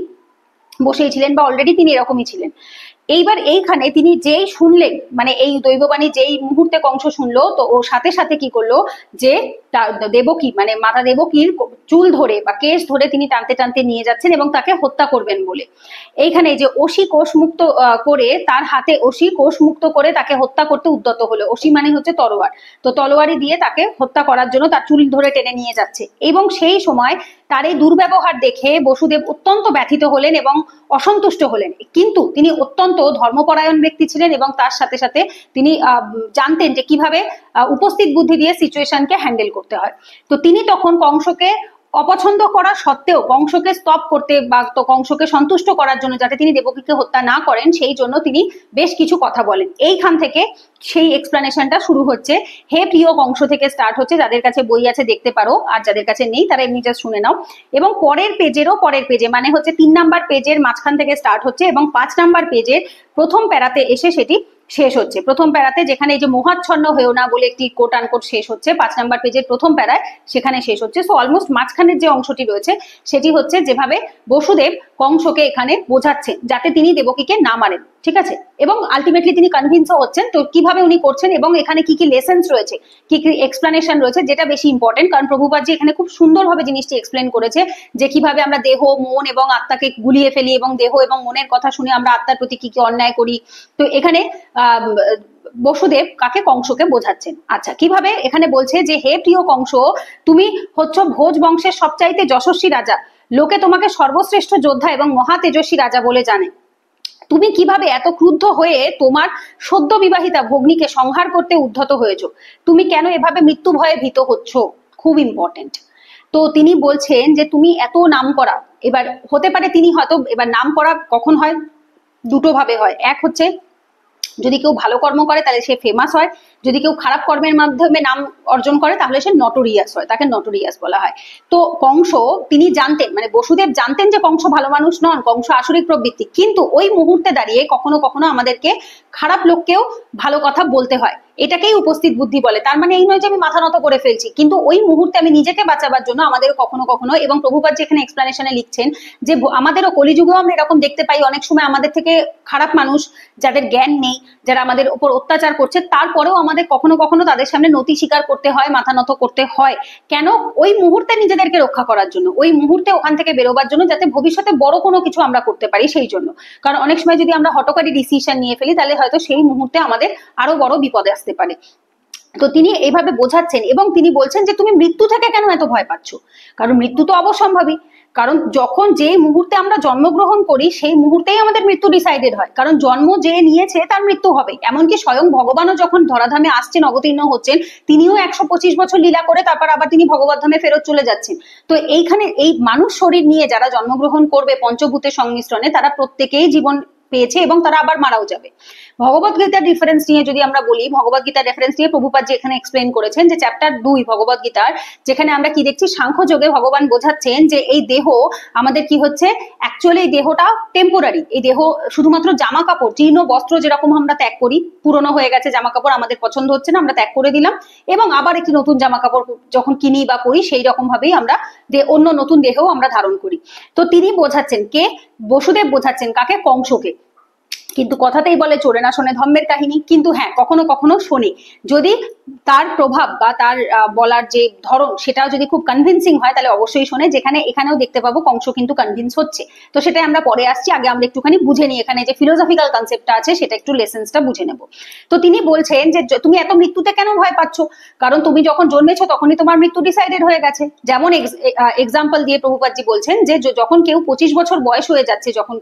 বসেই ছিলেন, বা অলরেডি তিনি এরকমই ছিলেন। এইবার এইখানে তিনি যেই শুনলেন, মানে এই দৈববাণী যেই মুহূর্তে কংস শুনলো, তো ও সাথে সাথে কি করলো, যে দেবকী মানে মাতা দেবকীর চুল ধরে বা কেশ ধরে তিনি টানতে টানতে নিয়ে যাচ্ছেন এবং তাকে হত্যা করবেন বলে। এইখানে যে অসি কোষ মুক্ত করে, তার হাতে অসি কোষ মুক্ত করে তাকে হত্যা করতে উদ্যত হলো। অসি মানে হচ্ছে তলোয়ার, তো তলোয়ারি দিয়ে তাকে হত্যা করার জন্য তার চুল ধরে টেনে নিয়ে যাচ্ছে। এবং সেই সময় তার এই দুর্ব্যবহার দেখে বসুদেব অত্যন্ত ব্যথিত হলেন এবং অসন্তুষ্ট হলেন। কিন্তু তিনি অত্যন্ত ধর্মপরায়ণ ব্যক্তি ছিলেন এবং তার সাথে সাথে তিনি জানতেন যে কিভাবে উপস্থিত বুদ্ধি দিয়ে সিচুয়েশনকে হ্যান্ডেল করতে হয়। তো তিনি তখন কংসকে অপছন্দ করা সত্ত্বেও কংসকে স্টপ করতে বা কংসকে সন্তুষ্ট করার জন্য, যাতে তিনি দেবকীকে হত্যা না করেন, সেই জন্য তিনি বেশ কিছু কথা বলেন। এইখান থেকে সেই এক্সপ্লেনেশনটা শুরু হচ্ছে। হে প্রিয় কংস থেকে স্টার্ট হচ্ছে, যাদের কাছে বই আছে দেখতে পারো, আর যাদের কাছে নেই তারা এমনি জাস্ট শুনে নাও। এবং পরের পেজে মানে হচ্ছে 3 নাম্বার পেজের মাঝখান থেকে স্টার্ট হচ্ছে এবং 5 নাম্বার পেজের প্রথম প্যারাতে এসে সেটি শেষ হচ্ছে প্রথম প্যারাতে, যেখানে এই যে মোহাচ্ছন্ন হয়েও না বলে একটি কোট আনকোট শেষ হচ্ছে 5 নাম্বার পেজের প্রথম প্যারায়, সেখানে শেষ হচ্ছে। সো অলমোস্ট মাঝখানের যে অংশটি রয়েছে সেটি হচ্ছে যেভাবে বসুদেব কংসকে এখানে বোঝাচ্ছেন যাতে তিনি দেবকীকে না মারেন, ঠিক আছে, এবং আলটিমেটলি তিনি কনভিন্সও হচ্ছেন। তো কিভাবে উনি করছেন এবং এখানে কি কি লেসেন্স রয়েছে, কি কি এক্সপ্লানেশন রয়েছে, যেটা বেশি ইম্পর্টেন্ট, কারণ প্রভুপাদজি এখানে খুব সুন্দরভাবে জিনিসটি এক্সপ্লেন করেছে যে কিভাবে আমরা দেহ, মন এবং আত্মাকে গুলিয়ে ফেলি এবং দেহ এবং মনের কথা শুনে আমরা আত্মার প্রতি কি কি অন্যায় করি। তো এখানে বসুদেব কাকে, কংসকে বোঝাচ্ছেন। আচ্ছা, কিভাবে এখানে বলছে যে হে প্রিয় কংস, তুমি হচ্ছ ভোজ বংশের সবচাইতে যশস্বী রাজা, লোকে তোমাকে সর্বশ্রেষ্ঠ যোদ্ধা এবং মহা তেজস্বী রাজা বলে জানে। তুমি কিভাবে এত ক্রুদ্ধ হয়ে তোমার সদ্য বিবাহিতা ভগ্নীকে সংহার করতে উদ্ধত হয়েছো? তুমি কেন এভাবে মৃত্যু ভয়ে ভীত হচ্ছ? খুব ইম্পর্টেন্ট। তো তিনি বলছেন যে তুমি এত নাম করা, এবার হতে পারে তিনি হয়তো, এবার নাম করা কখন হয়, দুটো ভাবে হয়। এক হচ্ছে যদি কেউ ভালো কর্ম করে তাহলে সে ফেমাস হয়, যদি কেউ খারাপ কর্মের মাধ্যমে নাম অর্জন করে তাহলে সে নটোরিয়াস হয়, তাকে নটোরিয়াস বলা হয়। তো কংস তিনি জানতেন, মানে বসুদেব জানতেন যে কংস ভালো মানুষ নন, কংস আসরিক প্রবৃত্তি, কিন্তু ওই মুহূর্তে দাঁড়িয়ে কখনো কখনো আমাদেরকে খারাপ লোককেও ভালো কথা বলতে হয়, এটাকেই উপস্থিত বুদ্ধি বলে। তার মানে এই নয় যে আমি মাথা নত করে ফেলছি, কিন্তু ওই মুহূর্তে আমি নিজেকে বাঁচাবার জন্য আমাদের কখনো কখনো, এবং প্রভুপাদ যেখানে এক্সপ্লেনেশনে লিখছেন যে আমাদেরও কলিযুগেও আমরা এরকম দেখতে পাই, অনেক সময় আমাদের থেকে খারাপ মানুষ যাদের জ্ঞান নেই, যারা আমাদের উপর অত্যাচার করছে, তারপরেও আমাদের কখনো কখনো তাদের সামনে নতি স্বীকার করতে হয়, মাথা নত করতে হয়। কেন? ওই মুহূর্তে নিজেদেরকে রক্ষা করার জন্য, ওই মুহূর্তে ওখান থেকে বেরোবার জন্য, যাতে ভবিষ্যতে বড় কোনো কিছু আমরা করতে পারি সেই জন্য। কারণ অনেক সময় যদি আমরা হঠকারী ডিসিশন নিয়ে ফেলি তাহলে হয়তো সেই মুহূর্তে আমাদের আরো বড় বিপদে আসতে পারে। তো তিনি এইভাবে বোঝাচ্ছেন এবং তিনি বলছেন যে তুমি মৃত্যু থেকে কেন এত ভয় পাচ্ছ? কারণ মৃত্যু তো অবশ্যম্ভাবী, কারণ যখন যে মুহূর্তে আমরা জন্মগ্রহণ করি সেই মুহূর্তেই আমাদের মৃত্যু ডিসাইডেড হয়, কারণ জন্ম যে নিয়েছে তার মৃত্যু হবে। এমনকি স্বয়ং ভগবানও যখন ধরাধামে আসছেন, অবতীর্ণ হচ্ছেন, তিনিও 125 বছর লীলা করে তারপর আবার তিনি ভগবত ধামে ফেরত চলে যাচ্ছেন। তো এইখানে এই মানুষ শরীর নিয়ে যারা জন্মগ্রহণ করবে পঞ্চভূতের সংমিশ্রণে, তারা প্রত্যেকেই জীবন পেয়েছে এবং তারা আবার মারাও যাবে। ভগবত গীতার রেফারেন্স নিয়ে যদি আমরা বলি, ভগবত গীতার রেফারেন্স নিয়ে প্রভুপাদ জি এখানে এক্সপ্লেন করেছেন যে চ্যাপ্টার 2 ভগবত গীতার, যেখানে আমরা কি দেখছি, সাংখ্য যোগে ভগবান বোঝাচ্ছেন যে এই দেহ আমাদের কি হচ্ছে, অ্যাকচুয়ালি এই দেহটা টেম্পোরারি। এই দেহ শুধুমাত্র জামা কাপড়, জীর্ণ বস্ত্র যেরকম আমরা ত্যাগ করি, পুরনো হয়ে গেছে জামা কাপড়, আমাদের পছন্দ হচ্ছে না, আমরা ত্যাগ করে দিলাম, এবং আবার একটি নতুন জামা কাপড় যখন কিনি বা পরি সেই রকম ভাবেই আমরা অন্য নতুন দেহ আমরা ধারণ করি। তো তিনি বোঝাচ্ছেন, কে? বসুদেব বোঝাচ্ছেন কাকে? কংসকে। কিন্তু কথাতেই বলে চোরে না শোনে ধর্মের কাহিনী, কিন্তু হ্যাঁ কখনো কখনো শোনে, যদি তার প্রভাব বা তার বলার যে ধরন সেটাও যদি খুব কনভিন্সিং হয় তাহলে অবশ্যই শোনে। যেখানে এখানেও দেখতে পাবো কংস কিন্তু কনভিন্স হচ্ছে। তো সেটাই আমরা পরে আসছি, আগে আমরা একটুখানি বুঝে নিই এখানে যে ফিলোসফিক্যাল কনসেপ্টটা আছে সেটা একটু লেসেন্সটা বুঝে নেব। তো তিনি বলছেন যে তুমি এত মৃত্যুতে কেন ভয় পাচ্ছ? কারণ তুমি যখন জন্মেছো তখনই তোমার মৃত্যু ডিসাইডেড হয়ে গেছে। যেমন এক্সাম্পল দিয়ে প্রভুপাদজি বলছেন যে যখন কেউ 25 বছর বয়স হয়ে যাচ্ছে, যখন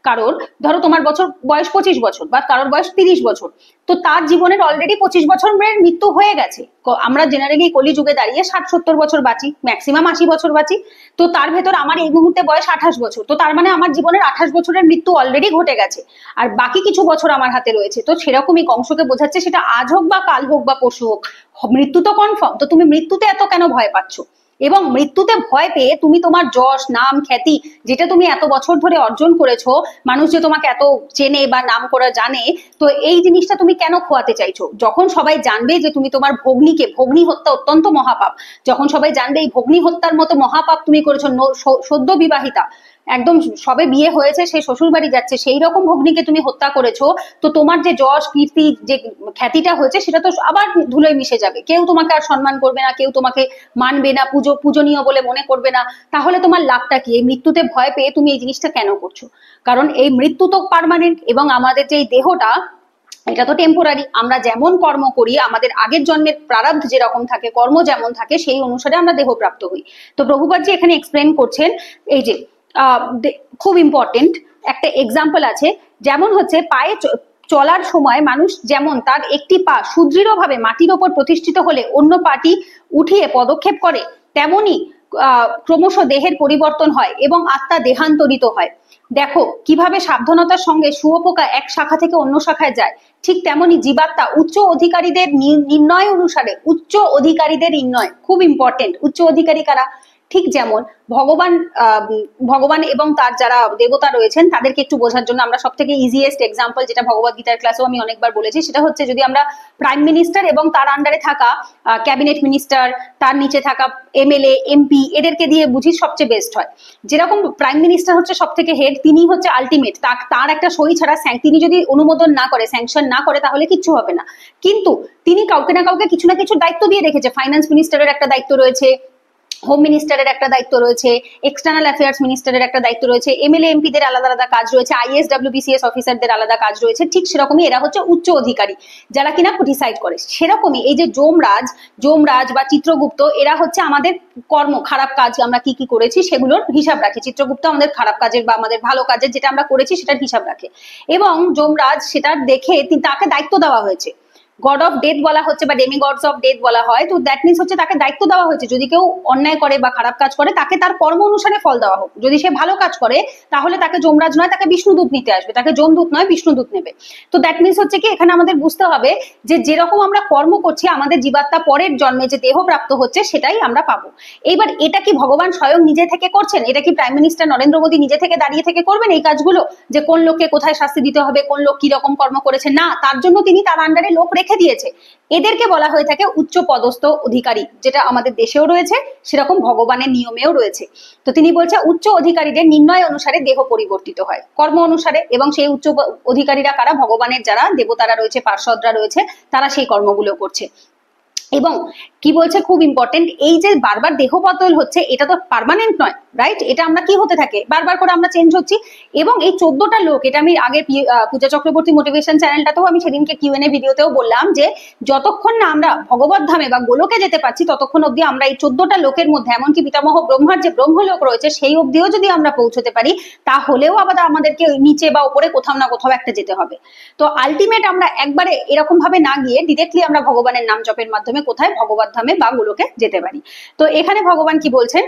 কারোর ধরো তোমার বয়স 25 বছর বা কারোর বয়স 30 বছর, তো তার জীবনের অলরেডি 25 বছরের মৃত্যু হয়ে গেছে। আমরা জেনারেলি কলিযুগে দাঁড়িয়ে 60-70 বছর বাঁচি, ম্যাক্সিমাম 80 বছর বাঁচি। তো তার ভেতর আমার এই মুহূর্তে বয়স 28 বছর, তো তার মানে আমার জীবনের 28 বছরের মৃত্যু অলরেডি ঘটে গেছে, আর বাকি কিছু বছর আমার হাতে রয়েছে। তো সেরকমই কংসকে বোঝাচ্ছে, সেটা আজ হোক বা কাল হোক বা পরশু হোক, মৃত্যু তো কনফার্ম। তো তুমি মৃত্যুতে এত কেন ভয় পাচ্ছ? এবং মৃত্যুতে ভয় পেয়ে তুমি তোমার যশ, নাম, খ্যাতি, যেটা তুমি এত বছর ধরে অর্জন করেছো, মানুষ যে তোমাকে এত চেনে বা নাম করা জানে, তো এই জিনিসটা তুমি কেন খোয়াতে চাইছো? যখন সবাই জানবে যে তুমি তোমার ভগ্নী হত্যা অত্যন্ত মহাপাপ, যখন সবাই জানবে এই ভগ্নী হত্যার মতো মহাপাপ তুমি করেছো, সদ্য বিবাহিতা, একদম সবে বিয়ে হয়েছে, সে শ্বশুর বাড়ি যাচ্ছে, সেই রকম ভগ্নীকে তুমি হত্যা করেছো, তো তোমার যে যশ, কীর্তি, যে খ্যাতিটা হয়েছে সেটা তো আবার ধুলোয় মিশে যাবে। কেউ তোমাকে আর সম্মান করবে না, কেউ তোমাকে মানবে না, পূজনীয় বলে মনে করবে না। তাহলে তোমার লাভটা কি? এই মৃত্যুতে ভয় পেয়ে তুমি এই জিনিসটা কেন করছো? কারণ এই মৃত্যু তো পার্মানেন্ট, এবং আমাদের যে দেহটা এটা তো টেম্পোরারি। আমরা যেমন কর্ম করি, আমাদের আগের জন্মের প্রারব্ধ যেরকম থাকে, কর্ম যেমন থাকে, সেই অনুসারে আমরা দেহপ্রাপ্ত হই। তো প্রভুপাদজি এখানে এক্সপ্লেন করছেন এই যে খুব ইম্পর্টেন্ট একটা এক্সাম্পল আছে, যেমন হচ্ছে পায়ে চলার সময় মানুষ যেমন তার একটি পা সুদৃঢ়ভাবে মাটির ওপর প্রতিষ্ঠিত হলে অন্য পাটি উঠিয়ে পদক্ষেপ করে, তেমনি ক্রমশ দেহের পরিবর্তন হয় এবং আত্মা দেহান্তরিত হয়। দেখো কিভাবে সাবধানতার সঙ্গে শুঁয়োপোকা এক শাখা থেকে অন্য শাখায় যায়, ঠিক তেমনি জীবাত্মা উচ্চ অধিকারীদের নির্ণয় অনুসারে, উচ্চ অধিকারীদের নির্ণয় খুব ইম্পর্টেন্ট। উচ্চ অধিকারী কারা? ঠিক যেমন ভগবান ভগবান এবং তার যারা দেবতা রয়েছেন তাদেরকে একটু বোঝার জন্য আমরা সব থেকে ইজিয়েস্ট এক্সাম্পল, যেটা ভগবদ গীতার ক্লাসেও আমি অনেকবার বলেছি, সেটা হচ্ছে যদি আমরা প্রাইম মিনিস্টার এবং তার আন্ডারে থাকা ক্যাবিনেট মিনিস্টার, তার নিচে থাকা এমএলএ এমপি, এদেরকে দিয়ে বুঝি সবচেয়ে বেস্ট হয়। যেরকম প্রাইম মিনিস্টার হচ্ছে সব থেকে হেড, তিনি হচ্ছে আলটিমেট, তার একটা সই ছাড়া তিনি যদি অনুমোদন না করে, স্যাংশন না করে, তাহলে কিচ্ছু হবে না। কিন্তু তিনি কাউকে না কাউকে কিছু না কিছু দায়িত্ব দিয়ে রেখেছে। ফাইন্যান্স মিনিস্টারের একটা দায়িত্ব রয়েছে, হোম মিনিস্টারের একটা দায়িত্ব রয়েছে, এক্সটার্নাল অ্যাফেয়ার্স মিনিস্টারের একটা দায়িত্ব রয়েছে, এমএলএ এমপিদের আলাদা আলাদা কাজ রয়েছে, আইএস ডব্লিউবিসিএস অফিসারদের আলাদা কাজ রয়েছে। ঠিক সেরকমই এরা হচ্ছে উচ্চ অধিকারী যারা কিনা ডিসাইড করে। সেরকমই এই যে যমরাজ বা চিত্রগুপ্ত, এরা হচ্ছে আমাদের কর্ম, খারাপ কাজ আমরা কি কি করেছি সেগুলোর হিসাব রাখে। চিত্রগুপ্ত আমাদের খারাপ কাজের বা আমাদের ভালো কাজের যেটা আমরা করেছি সেটার হিসাব রাখে, এবং যমরাজ সেটার দেখে তাকে দায়িত্ব দেওয়া হয়েছে। গড অফ ডেথ বলা হচ্ছে বা ডেমিগডস অফ ডেথ বলা হয়, তো দ্যাট মিনস হচ্ছে তাকে দায়িত্ব দেওয়া হয়েছে যদি কেউ অন্যায় করে বা খারাপ কাজ করে তাকে তার কর্ম অনুসারে ফল দেওয়া হোক। যদি সে ভালো কাজ করে তাহলে তাকে যমরাজ নয়, তাকে বিষ্ণুদূত নিতে আসবে, তাকে যমদূত নয় বিষ্ণুদূত নেবে। তো দ্যাট মিনস হচ্ছে কি এখানে আমাদের বুঝতে হবে যে যেরকম আমরা কর্ম করছি আমাদের জীবাত্মা পরের জন্মে যে দেহ প্রাপ্ত হচ্ছে সেটাই আমরা পাবো। এইবার এটা কি ভগবান স্বয়ং নিজে থেকে করছেন? এটা কি প্রাইম মিনিস্টার নরেন্দ্র মোদী নিজে থেকে দাঁড়িয়ে থেকে করবেন এই কাজগুলো, যে কোন লোককে কোথায় শাস্তি দিতে হবে, কোন লোক কি রকম কর্ম করেছে? না, তার জন্য তিনি তার আন্ডারে লোক রেখে দিয়েছে। এদেরকে বলা হয়ে থাকে উচ্চ পদস্থ অধিকারী, যেটা আমাদের দেশেও রয়েছে, সেরকম ভগবানের নিয়মেও রয়েছে। তো তিনি বলছে উচ্চ অধিকারীদের নির্ণয় অনুসারে দেহ পরিবর্তিত হয় কর্ম অনুসারে, এবং সেই উচ্চ অধিকারীরা কারা? ভগবানের যারা দেবতারা রয়েছে, পার্ষদরা রয়েছে, তারা সেই কর্মগুলো করছে। এবং কি বলছে খুব ইম্পর্টেন্ট, এই যে বারবার দেহ বদল হচ্ছে এটা তো পার্মানেন্ট নয়, রাইট? এটা আমরা কি হতে থাকে বারবার করে আমরা চেঞ্জ হচ্ছি। এবং এই 14টা লোক, এটা আমি আগে পূজা চক্রবর্তী মোটিভেশন চ্যানেলটাতেও আমি সেদিনকে কিউএনএ ভিডিওতেও বললাম যে যতক্ষণ না আমরা ভগবত ধামে বা গোলকে যেতে পারছি ততক্ষণ অব্দি আমরা এই 14টা লোকের মধ্যে, এমনকি পিতামহ ব্রহ্মার যে ব্রহ্মলোক রয়েছে সেই অব্দিও যদি আমরা পৌঁছতে পারি, তাহলেও আবার আমাদেরকে নিচে বা উপরে কোথাও না কোথাও একটা যেতে হবে। তো আলটিমেট আমরা একবারে এরকম ভাবে না গিয়ে ডিরেক্টলি আমরা ভগবানের নাম জপের মাধ্যমে কোথায় ভগবত ধামে বা গোলকে যেতে পারি। তো এখানে ভগবান কি বলছেন,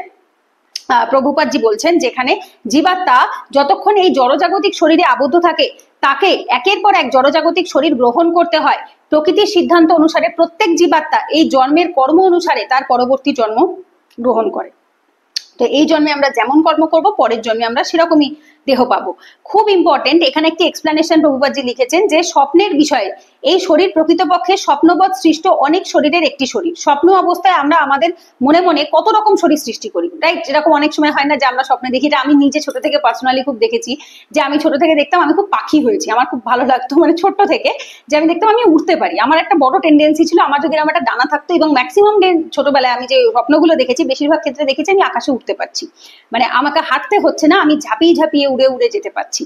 প্রভুপাদজি বলছেন যেখানে জীবাত্মা যতক্ষণ এই জড়জাগতিক শরীরে আবদ্ধ থাকে তাকে একের পর এক জড়জাগতিক শরীর গ্রহণ করতে হয়। প্রকৃতির সিদ্ধান্ত অনুসারে প্রত্যেক জীবাত্মা এই জন্মের কর্ম অনুসারে তার পরবর্তী জন্ম গ্রহণ করে। তো এই জন্মে আমরা যেমন কর্ম করব পরের জন্মে আমরা সেরকমই দেহ পাবো। খুব ইম্পর্টেন্ট, এখানে একটি এক্সপ্লেনেশন প্রভুপাদজি লিখেছেন যে স্বপ্নের বিষয়ে এই শরীর প্রকৃতপক্ষে স্বপ্নবৎ সৃষ্ট অনেক শরীরের একটি শরীর। স্বপ্ন অবস্থায় আমরা আমাদের মনে মনে কত রকম শরীর সৃষ্টি করি, রাইট? যেরকম অনেক সময় হয় না যে আমরা স্বপ্নে দেখি, এটা আমি নিজে ছোট থেকে পার্সোনালি খুব দেখেছি, যে আমি ছোট থেকে দেখতাম আমি খুব পাখি হয়েছি, আমার খুব ভালো লাগতো, মানে ছোট্ট থেকে যে আমি দেখতাম আমি উঠতে পারি। আমার একটা বড় টেন্ডেন্সি ছিল, আমার যদি আমার একটা ডানা থাকতো, এবং ম্যাক্সিমাম ছোটবেলায় আমি যে স্বপ্নগুলো দেখেছি বেশিরভাগ ক্ষেত্রে দেখেছি আমি আকাশে উঠতে পারছি, মানে আমাকে হাঁটতে হচ্ছে না, আমি ঝাঁপিয়ে ঝাঁপিয়ে উড়ে উড়ে যেতে পারছি।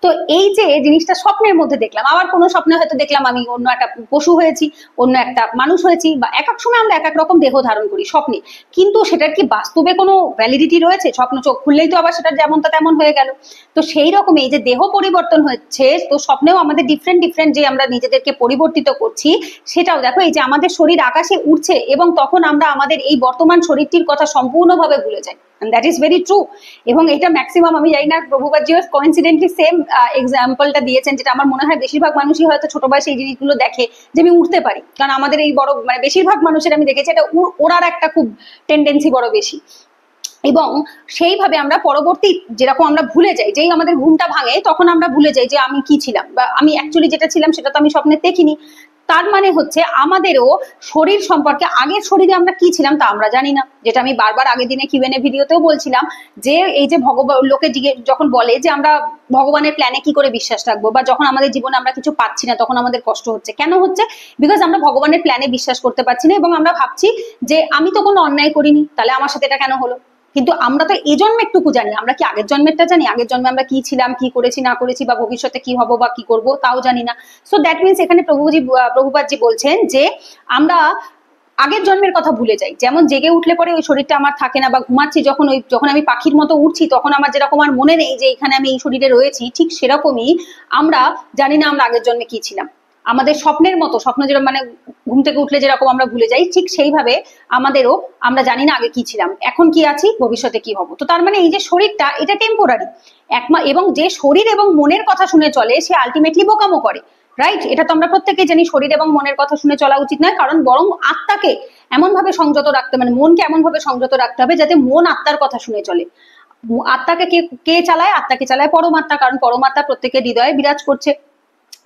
তো এই যে জিনিসটা স্বপ্নের মধ্যে দেখলাম, আবার কোনো স্বপ্নে হয়তো দেখলাম আমি অন্য একটা পশু হয়েছি, অন্য একটা মানুষ হয়েছি, বা এক এক সময় আমরা এক এক রকম দেহ ধারণ করি স্বপ্নে, কিন্তু সেটার কি বাস্তবে কোনো ভ্যালিডিটি রয়েছে? স্বপ্ন চোখ খুললেই তো আবার সেটা যেমনটা তেমন হয়ে গেল। তো সেই রকম এই যে দেহ পরিবর্তন হচ্ছে, তো স্বপ্নেও আমাদের ডিফারেন্ট ডিফারেন্ট যে আমরা নিজেদেরকে পরিবর্তিত করছি, সেটাও দেখো এই যে আমাদের শরীর আকাশে উঠছে এবং তখন আমরা আমাদের এই বর্তমান শরীরটির কথা সম্পূর্ণভাবে ভুলে যাই। That is very true. এবং এটা ম্যাক্সিমাম, আমি জানি না প্রভুপাদজিও কোইন্সিডেন্টলি সেম এক্সাম্পলটা দিয়েছেন, যেটা আমার মনে হয় বেশিরভাগ মানুষই হয়তো ছোট বয়সে এই জিনিসগুলো দেখে যে আমি উঠতে পারি, কারণ আমাদের এই বড় মানে বেশিরভাগ মানুষের আমি দেখেছি এটা ওড়ার একটা খুব টেন্ডেন্সি বড় বেশি। এবং সেইভাবে আমরা পরবর্তী যেরকম আমরা ভুলে যাই, যেই আমাদের ঘুমটা ভাঙে তখন আমরা ভুলে যাই যে আমি কি ছিলাম, বা আমি অ্যাকচুয়ালি যেটা ছিলাম সেটা তো আমি স্বপ্নে দেখিনি। তার মানে হচ্ছে আমাদেরও শরীর সম্পর্কে, আগের শরীরে আমরা কি ছিলাম তা আমরা জানি না, যেটা আমি বারবার আগের দিনে কিউএনএ ভিডিওতেও বলছিলাম যে এই যে ভগবান লোকে যখন বলে যে আমরা ভগবানের প্ল্যানে কি করে বিশ্বাস রাখবো, বা যখন আমাদের জীবনে আমরা কিছু পাচ্ছি না তখন আমাদের কষ্ট হচ্ছে, কেন হচ্ছে? বিকজ আমরা ভগবানের প্ল্যানে বিশ্বাস করতে পারছি না, এবং আমরা ভাবছি যে আমি তো কোনো অন্যায় করিনি, তাহলে আমার সাথে এটা কেন হলো? কিন্তু আমরা তো এই জন্মের টুকু জানি, আমরা কি আগের জন্মেরটা জানি? আগের জন্মে আমরা কি ছিলাম, কি করেছি না করেছি, বা ভবিষ্যতে কি হবো বা কি করবো তাও জানি না। সো দ্যাট মিনস এখানে প্রভুপাদজি বলছেন যে আমরা আগের জন্মের কথা ভুলে যাই। যেমন জেগে উঠলে পরে ওই শরীরটা আমার থাকে না, বা ঘুমাচ্ছি যখন আমি পাখির মতো উঠছি তখন আমার যেরকম আর মনে নেই যে এখানে আমি এই শরীরে রয়েছি, ঠিক সেরকমই আমরা জানি না আমরা আগের জন্মে কি ছিলাম। আমাদের স্বপ্নের মতো, স্বপ্ন যেরকম মানে ঘুম থেকে উঠলে যেরকম আমরা ভুলে যাই, ঠিক সেইভাবে আমাদেরও আমরা জানি না আগে কি ছিলাম, এখন কি আছি, ভবিষ্যতে কি হব। তো তার মানে এই যে শরীরটা এটা টেম্পোরারি এবং যে শরীর এবং মনের কথা শুনে চলে সে আলটিমেটলি বোকামো করে। রাইট? এটা তো আমরা প্রত্যেকেই জানি, শরীর এবং মনের কথা শুনে চলা উচিত নয়, কারণ বরং আত্মাকে এমন ভাবে সংযত রাখতে, মানে মনকে এমন ভাবে সংযত রাখতে হবে যাতে মন আত্মার কথা শুনে চলে। আত্মাকে কে কে চালায়? আত্মাকে চালায় পরমাত্মা, কারণ পরমাত্মা প্রত্যেকের হৃদয়ে বিরাজ করছে,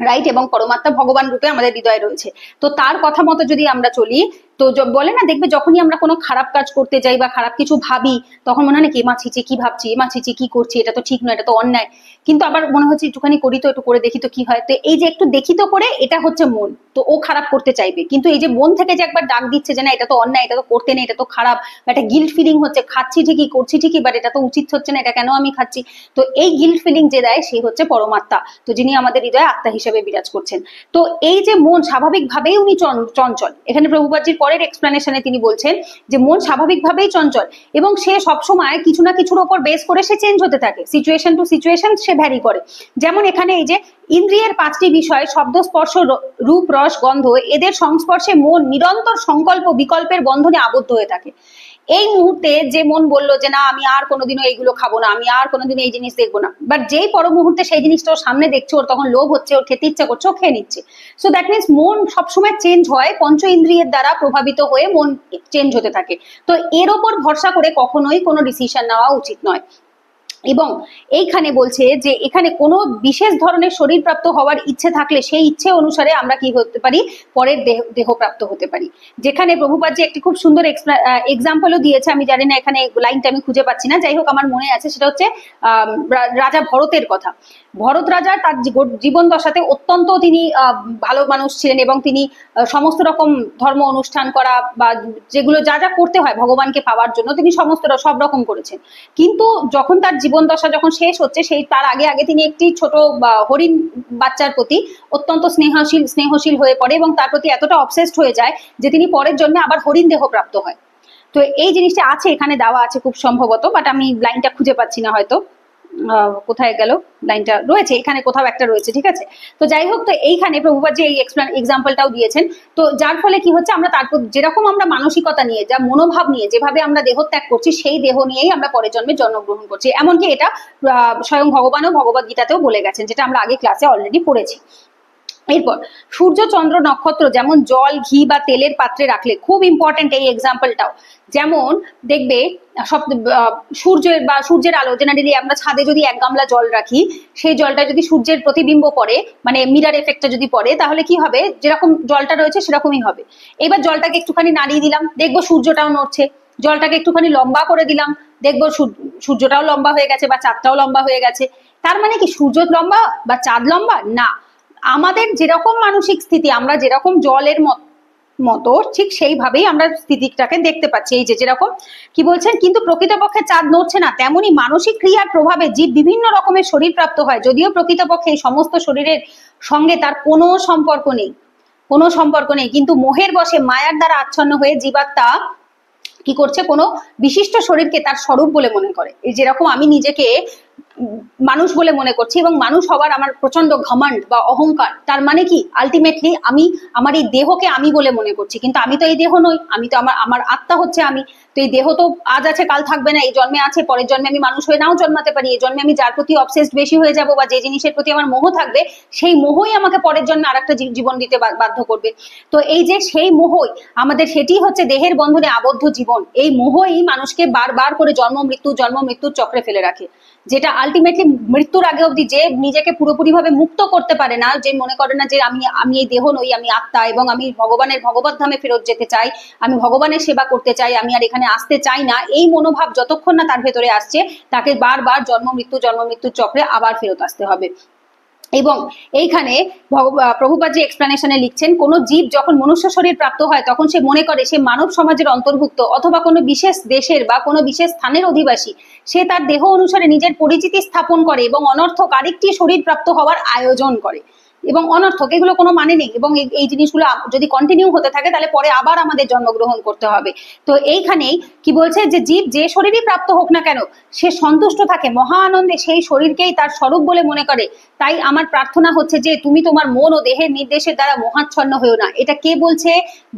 রাইট? এবং পরমাত্মা ভগবান রূপে আমাদের হৃদয়ে রয়েছে। তো তার কথা মতো যদি আমরা চলি, তো বলে না, দেখবে যখনই আমরা কোনো খারাপ কাজ করতে যাই বা খারাপ কিছু ভাবি, তখন মনে হয় না কি মা ছিচি কি ভাবছি, মা ছিচি কি করছি, এটা তো ঠিক নয়, এটা তো অন্যায়। কিন্তু আবার মনে হচ্ছে একটুখানি করি তো, একটু করে দেখি তো কি হয়। তো এই যে একটু দেখি তো করে, এটা হচ্ছে মন। তো ও খারাপ করতে চাইবে, কিন্তু এই যে মন থেকে যে একবার ডাক দিচ্ছে যে না এটা তো অন্যায়, এটা তো করতে নেই, এটা তো খারাপ, একটা গিল্ট ফিলিং হচ্ছে, খাচ্ছি ঠিকই করছি ঠিকই, বাট এটা তো উচিত হচ্ছে না, এটা কেন আমি খাচ্ছি। তো এই গিল্ট ফিলিং যে দেয় সে হচ্ছে পরমাত্মা, তো যিনি আমাদের হৃদয়ে আত্মা হিসেবে বিরাজ করছেন। তো এই যে মন স্বাভাবিকভাবেই উনি চঞ্চল, এখানে প্রভুপাদজির পরের এক্সপ্লেনেশনে তিনি বলছেন যে মন স্বাভাবিকভাবেই চঞ্চল এবং সে সবসময় কিছু না কিছুর ওপর বেস করে সে চেঞ্জ হতে থাকে, সিচুয়েশন টু সিচুয়েশন সে ভ্যারি করে। যেমন এখানে এই যে ইন্দ্রিয়ের পাঁচটি বিষয় শব্দ স্পর্শ রূপ রস গন্ধ, এদের সংস্পর্শে মন নিরন্তর সংকল্প বিকল্পের বন্ধনে আবদ্ধ হয়ে থাকে। এই মুহূর্তে যে মন বললো যে না আমি আর কোনোদিনও এইগুলো খাবো না, আমি আর কোনোদিনও এই জিনিস দেখবো না, বাট যেই পর মুহূর্তে সেই জিনিসটা ওর সামনে দেখছে, ওর তখন লোভ হচ্ছে, ওর খেতে ইচ্ছা করছে, ও খেয়ে নিচ্ছে। সো দ্যাট মিনস মন সবসময় চেঞ্জ হয়, পঞ্চ ইন্দ্রিয়ের দ্বারা প্রভাবিত হয়ে মন চেঞ্জ হতে থাকে। তো এর ওপর ভরসা করে কখনোই কোনো ডিসিশন নেওয়া উচিত নয়। এবং এইখানে বলছে যে এখানে কোনো বিশেষ ধরনের শরীর প্রাপ্ত হওয়ার ইচ্ছে থাকলে সেই ইচ্ছে অনুসারে আমরা কি হতে পারি, পরের দেহ প্রাপ্ত হতে পারি। যেখানে প্রভুপাদজি একটি খুব সুন্দর এক্সাম্পলও দিয়েছে, আমি জানি না এখানে লাইনটা আমি খুঁজে পাচ্ছি না, যাই হোক আমার মনে আছে, সেটা হচ্ছে রাজা ভরতের কথা। ভরত রাজা তার জীবন দশাতে অত্যন্ত তিনি ভালো মানুষ ছিলেন এবং তিনি সমস্ত রকম ধর্ম অনুষ্ঠান করা বা যেগুলো যা যা করতে হয় ভগবানকে পাওয়ার জন্য তিনি সমস্ত সব রকম করেছেন। কিন্তু যখন তার জীবন দশা যখন শেষ হচ্ছে, সেই তার আগে আগে তিনি একটি ছোট হরিণ বাচ্চার প্রতি অত্যন্ত স্নেহশীল হয়ে পড়ে এবং তার প্রতি এতটা অবসেসড হয়ে যায় যে তিনি পরের জন্মে আবার হরিণ দেহ প্রাপ্ত হয়। তো এই জিনিসটা আছে, এখানে দেওয়া আছে খুব সম্ভবত, বাট আমি লাইনটা খুঁজে পাচ্ছি না, হয়তো কোথায় গেল লাইনটা, রয়েছে এখানে কোথাও একটা রয়েছে, ঠিক আছে। তো যাই হোক, তো এইখানে প্রভুপাদজি এই এক্সাম্পলটাও দিয়েছেন। তো যার ফলে কি হচ্ছে, আমরা তারপর যেরকম আমরা মানসিকতা নিয়ে, যা মনোভাব নিয়ে যেভাবে আমরা দেহ ত্যাগ করছি, সেই দেহ নিয়েই আমরা পরের জন্মে জন্মগ্রহণ করছি। এমনকি এটা স্বয়ং ভগবানও ভগবদ গীতাতেও বলে গেছেন, যেটা আমরা আগে ক্লাসে অলরেডি পড়েছি। এরপর সূর্য চন্দ্র নক্ষত্র যেমন জল ঘি বা তেলের পাত্রে রাখলে, খুব ইম্পর্টেন্ট এই এক্সাম্পলটাও, যেমন দেখবে সব সূর্যের আলো, জেনারেলি আমরা ছাদে যদি 1 গামলা জল রাখি, সেই জলটা যদি সূর্যের প্রতিবিম্ব পড়ে, মানে মিরার এফেক্টটা যদি পড়ে, তাহলে কি হবে, যেরকম জলটা রয়েছে সেরকমই হবে। এবার জলটাকে একটুখানি নাড়িয়ে দিলাম, দেখবো সূর্যটাও নড়ছে। জলটাকে একটুখানি লম্বা করে দিলাম, দেখবো সূর্যটাও লম্বা হয়ে গেছে বা চাঁদটাও লম্বা হয়ে গেছে। তার মানে কি সূর্য লম্বা বা চাঁদ লম্বা? না, আমাদের যেরকম মানসিক স্থিতি, আমরা যেরকম জলের মতো ঠিক সেইভাবেই আমরা স্থিতিটাকে দেখতে পাচ্ছি। এই যে যেরকম কি বলছেন, কিন্তু প্রকৃতপক্ষে চাঁদ নড়ছে না, তেমনি মানসিক ক্রিয়ার প্রভাবে জীব বিভিন্ন রকমের শরীর প্রাপ্ত হয়, যদিও প্রকৃতপক্ষে এই সমস্ত শরীরের সঙ্গে তার কোনো সম্পর্ক নেই, কিন্তু মোহের বশে মায়ার দ্বারা আচ্ছন্ন হয়ে জীবাত্মা কি করছে, কোনো বিশিষ্ট শরীরকে তার স্বরূপ বলে মনে করে। এই যেরকম আমি নিজেকে মানুষ বলে মনে করছি এবং মানুষ হওয়ার আমার প্রচন্ড ঘমন্ড বা অহংকার, তার মানে কি আলটিমেটলি আমি আমার এই দেহকে আমি বলে মনে করছি, কিন্তু আমি তো এই দেহ নই, আমি তো আমার আত্মা হচ্ছে আমি। তো এই দেহ তো আজ আছে কাল থাকবে না, এই জন্মে আছে, পরের জন্মে আমি মানুষ হয়ে নাও জন্মাতে পারি। এই জন্মে আমি যার প্রতি অবসেসড বেশি হয়ে যাব বা যে জিনিসের প্রতি আমার মোহ থাকবে, সেই মোহই আমাকে পরের জন্মে আরেকটা জীবন দিতে বাধ্য করবে। তো এই যে সেই মোহই আমাদের, সেটি হচ্ছে দেহের বন্ধনে আবদ্ধ জীবন। এই মোহই মানুষকে বারবার করে জন্ম মৃত্যুর চক্রে ফেলে রাখে, যেটা আলটিমেটলি মৃত্যুর আগে অবধি যে নিজেকে পুরোপুরি ভাবে মুক্ত করতে পারে না, যে মনে করে না যে আমি এই দেহ নই, আমি আত্মা এবং আমি ভগবত ধামে ফেরত যেতে চাই, আমি ভগবানের সেবা করতে চাই, আমি আর এখানে আসতে চাই না, এই মনোভাব যতক্ষণ না তার ভেতরে আসছে, তাকে বারবার জন্ম মৃত্যুর চক্রে আবার ফেরত আসতে হবে। এবং এইখানে প্রভুপাদজি এক্সপ্লেনেশনে লিখছেন, কোন জীব যখন মনুষ্য শরীর প্রাপ্ত হয় তখন সে মনে করে সে মানব সমাজের অন্তর্ভুক্ত অথবা কোনো বিশেষ দেশের বা কোনো বিশেষ স্থানের অধিবাসী। সে তার দেহ অনুসারে নিজের পরিচিতি স্থাপন করে এবং অনর্থক আরেকটি শরীর প্রাপ্ত হওয়ার আয়োজন করে, এবং অনর্থক, এগুলো কোনো মানে নেই। এবং এই জিনিসগুলো যদি কন্টিনিউ হতে থাকে তাহলে পরে আবার আমাদের জন্মগ্রহণ করতে হবে। তো এইখানেই কি বলছে, যে জীব যে শরীরই প্রাপ্ত হোক না কেন, সে সন্তুষ্ট থাকে মহা আনন্দে, সেই শরীরকেই তার স্বরূপ বলে মনে করে। তাই আমার প্রার্থনা হচ্ছে যে তুমি তোমার মন ও দেহের নির্দেশের দ্বারা মোহাচ্ছন্ন হয়েও না। এটা কে বলছে?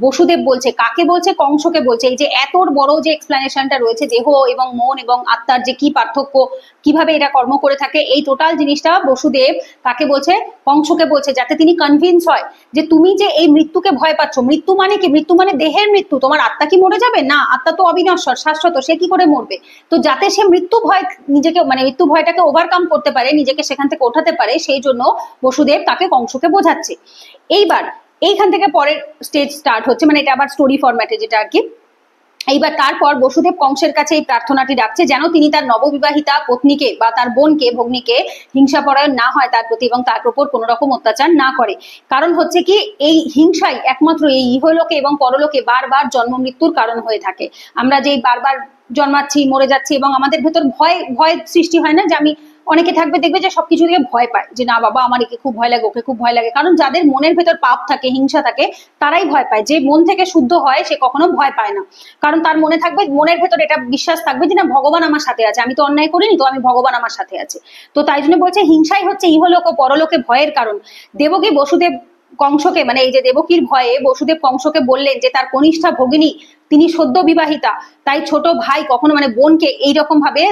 বসুদেব বলছে। কাকে বলছে? কংসকে বলছে। এই যে এত বড় যে এক্সপ্লেনেশনটা রয়েছে দেহ এবং মন এবং আত্মার যে কি পার্থক্য, কিভাবে এরা কর্ম করে থাকে, এই টোটাল জিনিসটা বসুদেব কাকে বলছে? কংসকে বলছে। বলছে, যাতে তিনি কনভিন্স হয় যে তুমি যে এই মৃত্যুকে ভয় পাচ্ছ, মৃত্যু মানে কি? মৃত্যু মানে দেহের মৃত্যু। তোমার আত্মা কি মরে যাবে? না, আত্মা তো অবিনশ্বর, শাশ্বত, সে কি করে মরবে? তো যাতে সে মৃত্যু ভয় নিজেকে মানে মৃত্যু ভয়টাকে ওভারকাম করতে পারে, নিজেকে সেখান থেকে ওঠাতে পারে, সেই জন্য বসুদেব তাকে কংসকে বোঝাচ্ছে। এইবার এইখান থেকে পরের স্টেজ স্টার্ট হচ্ছে, মানে এটা আবার স্টোরি ফরম্যাটে যেটা আর কি। এইবার তারপর বসুদেব কংসের কাছে এই প্রার্থনাটি রাখছে যেন তিনি তার নববিবাহিতা পত্নীকে বা তার বোনকে ভগ্নীকে হিংসাপরায়ণ না হয় তার প্রতি, এবং তার উপর কোনো রকম অত্যাচার না করে। কারণ হচ্ছে কি, এই হিংসাই একমাত্র এই ইহলোকে এবং পরলোকে বারবার জন্ম মৃত্যুর কারণ হয়ে থাকে। আমরা যেই বারবার জন্মাচ্ছি, মরে যাচ্ছি, এবং আমাদের ভেতর ভয় ভয় সৃষ্টি হয় না, যে আমি অনেকে থাকবে দেখবে যে সবকিছু থেকে ভয় পায়, যে না বাবা আমার একে খুব ভয় লাগে, ওকে খুব ভয় লাগে। কারণ যাদের মনের ভেতর পাপ থাকে, হিংসা থাকে, তারাই ভয় পায়। যে মন থেকে শুদ্ধ হয় সে কখনো ভয় পায় না, কারণ তার মনে থাকবে, মনের ভেতর এটা বিশ্বাস থাকবে যে না ভগবান আমার সাথে আছে, আমি তো অন্যায় করিনি, তো আমি ভগবান আমার সাথে আছে। তো তাই জন্য বলছে হিংসাই হচ্ছে ইহলোক ও পরলোকে ভয়ের কারণ। দেবকী বসুদেব কংসকে, মানে এই যে দেবকীর ভয়ে বসুদেব কংসকে বললেন যে তার কনিষ্ঠা ভগিনী তিনি সদ্য বিবাহিতা, তাই ছোট ভাই কখনো মানে বোনকে এইরকম ভাবে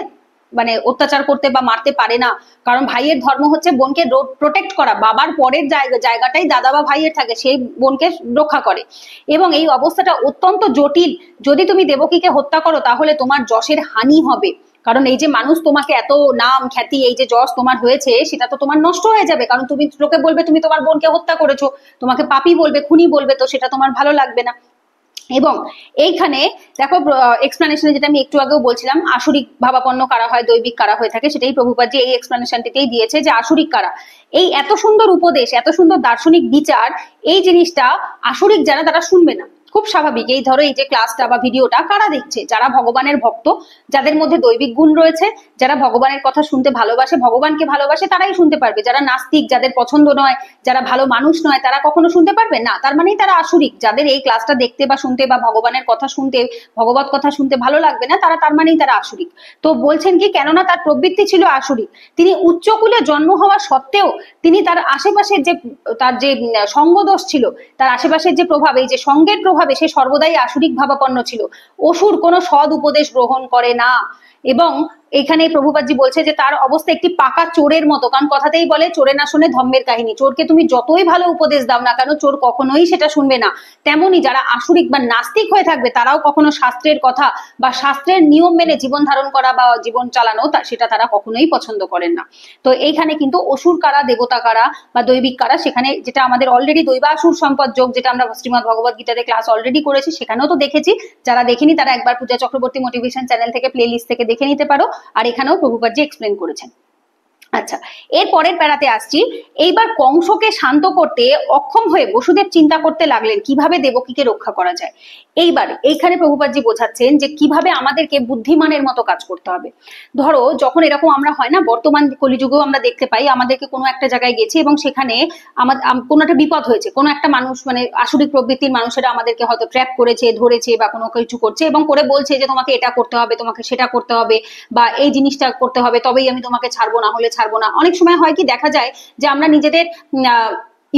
মানে অত্যাচার করতে বা মারতে পারে না। কারণ ভাইয়ের ধর্ম হচ্ছে বোনকে প্রোটেক্ট করা, বাবার পরের জায়গাটাই দাদা বা ভাইয়ের থাকে, সেই বোনকে রক্ষা করে। এবং এই অবস্থাটা অত্যন্ত জটিল, যদি তুমি দেবকীকে হত্যা করো তাহলে তোমার যশের হানি হবে। কারণ এই যে মানুষ তোমাকে এত নাম খ্যাতি, এই যে যশ তোমার হয়েছে, সেটা তো তোমার নষ্ট হয়ে যাবে। কারণ তুমি লোকে বলবে তুমি তোমার বোনকে হত্যা করেছো, তোমাকে পাপী বলবে, খুনি বলবে, তো সেটা তোমার ভালো লাগবে না। এবং এইখানে দেখো এক্সপ্লানেশনে যেটা আমি একটু আগেও বলছিলাম, আসুরিক ভাবাপন্ন কারা হয়, দৈবিক কারা হয়ে থাকে, সেটাই প্রভুপাদ যে এই এক্সপ্লানেশনটিতেই দিয়েছে, যে আসুরিক কারা। এই এত সুন্দর উপদেশ, এত সুন্দর দার্শনিক বিচার, এই জিনিসটা আসুরিক যারা তারা শুনবে না। খুব স্বাভাবিক। এই ধরো এই যে ক্লাসটা বা ভিডিওটা কারা দেখছে? যারা ভগবানের ভক্ত, যাদের মধ্যে দৈবিক গুণ রয়েছে, যারা ভগবানের কথা শুনতে ভালোবাসে, ভগবানকে ভালোবাসে, তারাই শুনতে পারবে। যারা নাস্তিক, যাদের পছন্দ নয়, যারা ভালো মানুষ নয়, তারা কখনো শুনতে পারবে না। তার মানেই তারা আসুরিক। যাদের এই ক্লাসটা দেখতে বা শুনতে বা ভগবানের কথা শুনতে, ভগবত কথা শুনতে ভালো লাগবে না, তার মানেই তারা আসুরিক। তো বলছেন কি, কেননা তার প্রবৃত্তি ছিল আসুরিক। তিনি উচ্চকুলে জন্ম হওয়া সত্ত্বেও তিনি তার আশেপাশের যে তার যে সঙ্গদোষ ছিল, তার আশেপাশের যে প্রভাব, এই যে সঙ্গের প্রভাবে সে সর্বদাই আসুরিক ভাবাপন্ন ছিল। অসুর কোনো সৎ উপদেশ গ্রহণ করে না। এবং এখানে প্রভুপাদজি বলছে যে তার অবস্থা একটি পাকা চোরের মতো। কারণ কথাতেই বলে চোরে না শুনে ধম্মের কাহিনী। চোরকে তুমি যতই ভালো উপদেশ দাও না কেন, চোর কখনোই সেটা শুনবে না। তেমনি যারা আসুরিক বা নাস্তিক হয়ে থাকবে, তারাও কখনো শাস্ত্রের কথা বা শাস্ত্রের নিয়ম মেনে জীবন ধারণ করা বা জীবন চালানো, সেটা তারা কখনোই পছন্দ করেন না। তো এইখানে কিন্তু অসুর কারা, দেবতা কারা বা দৈবিক কারা, সেখানে যেটা আমাদের অলরেডি দৈবাসুর সম্পদ যোগ, যেটা আমরা শ্রীমদ ভগবত গীতাতে ক্লাস অলরেডি করেছি, সেখানেও তো দেখেছি। যারা দেখেনি তারা একবার পূজা চক্রবর্তী মোটিভেশন চ্যানেল থেকে প্লে লিস্ট থেকে দেখে নিতে পারো। আর এখানেও প্রভুপাদজি এক্সপ্লেন করেছেন। আচ্ছা, এর পরের প্যারাতে আসছি। এইবার কংসকে শান্ত করতে অক্ষম হয়ে বসুদেব চিন্তা করতে লাগলেন কিভাবে দেবকীকে রক্ষা করা যায়। এইবার এইখানে প্রভুপাদজি বোঝাচ্ছেন যে কিভাবে আমাদেরকে বুদ্ধিমানের মতো কাজ করতে হবে। ধরো যখন এরকম আমরা হয় না, বর্তমান কলিযুগেও আমরা দেখতে পাই, আমাদেরকে কোনো একটা জায়গায় গেছি এবং সেখানে আমাদের কোনো একটা বিপদ হয়েছে, কোনো একটা মানুষ মানে আসুরিক প্রবৃত্তির মানুষেরা আমাদেরকে হয়তো ট্র্যাপ করেছে, ধরেছে বা কোনো কিছু করছে, এবং করে বলছে যে তোমাকে এটা করতে হবে, তোমাকে সেটা করতে হবে, বা এই জিনিসটা করতে হবে, তবেই আমি তোমাকে ছাড়বো, না হলে ছাড়বো না। অনেক সময় হয় কি, দেখা যায় যে আমরা নিজেদের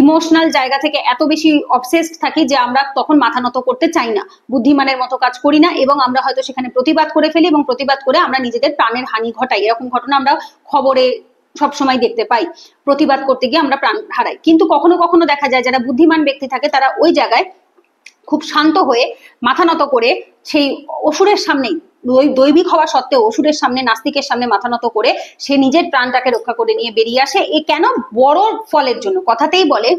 ইমোশনাল জায়গা থেকে এত বেশি অবসেসড থাকি যে আমরা তখন মাথা নত করতে চাই না, বুদ্ধিমানের মতো কাজ করি না, এবং আমরা হয়তো সেখানে প্রতিবাদ করে ফেলি, এবং প্রতিবাদ করে আমরা নিজেদের প্রাণের হানি ঘটাই। এরকম ঘটনা আমরা খবরে সবসময় দেখতে পাই। প্রতিবাদ করতে গিয়ে আমরা প্রাণ হারাই। কিন্তু কখনো কখনো দেখা যায় যারা বুদ্ধিমান ব্যক্তি থাকে, তারা ওই জায়গায় খুব শান্ত হয়ে মাথা নত করে সেই অসুরের সামনেই, দৈবিক হওয়া সত্ত্বেও অসুরের সামনে, নাস্তিকের সামনে মাথা নত করে সে নিজের প্রাণটাকে রক্ষা করে নিয়ে বেরিয়ে আসে। এ কেন? বড় ফলের জন্য। কথাতেই বলে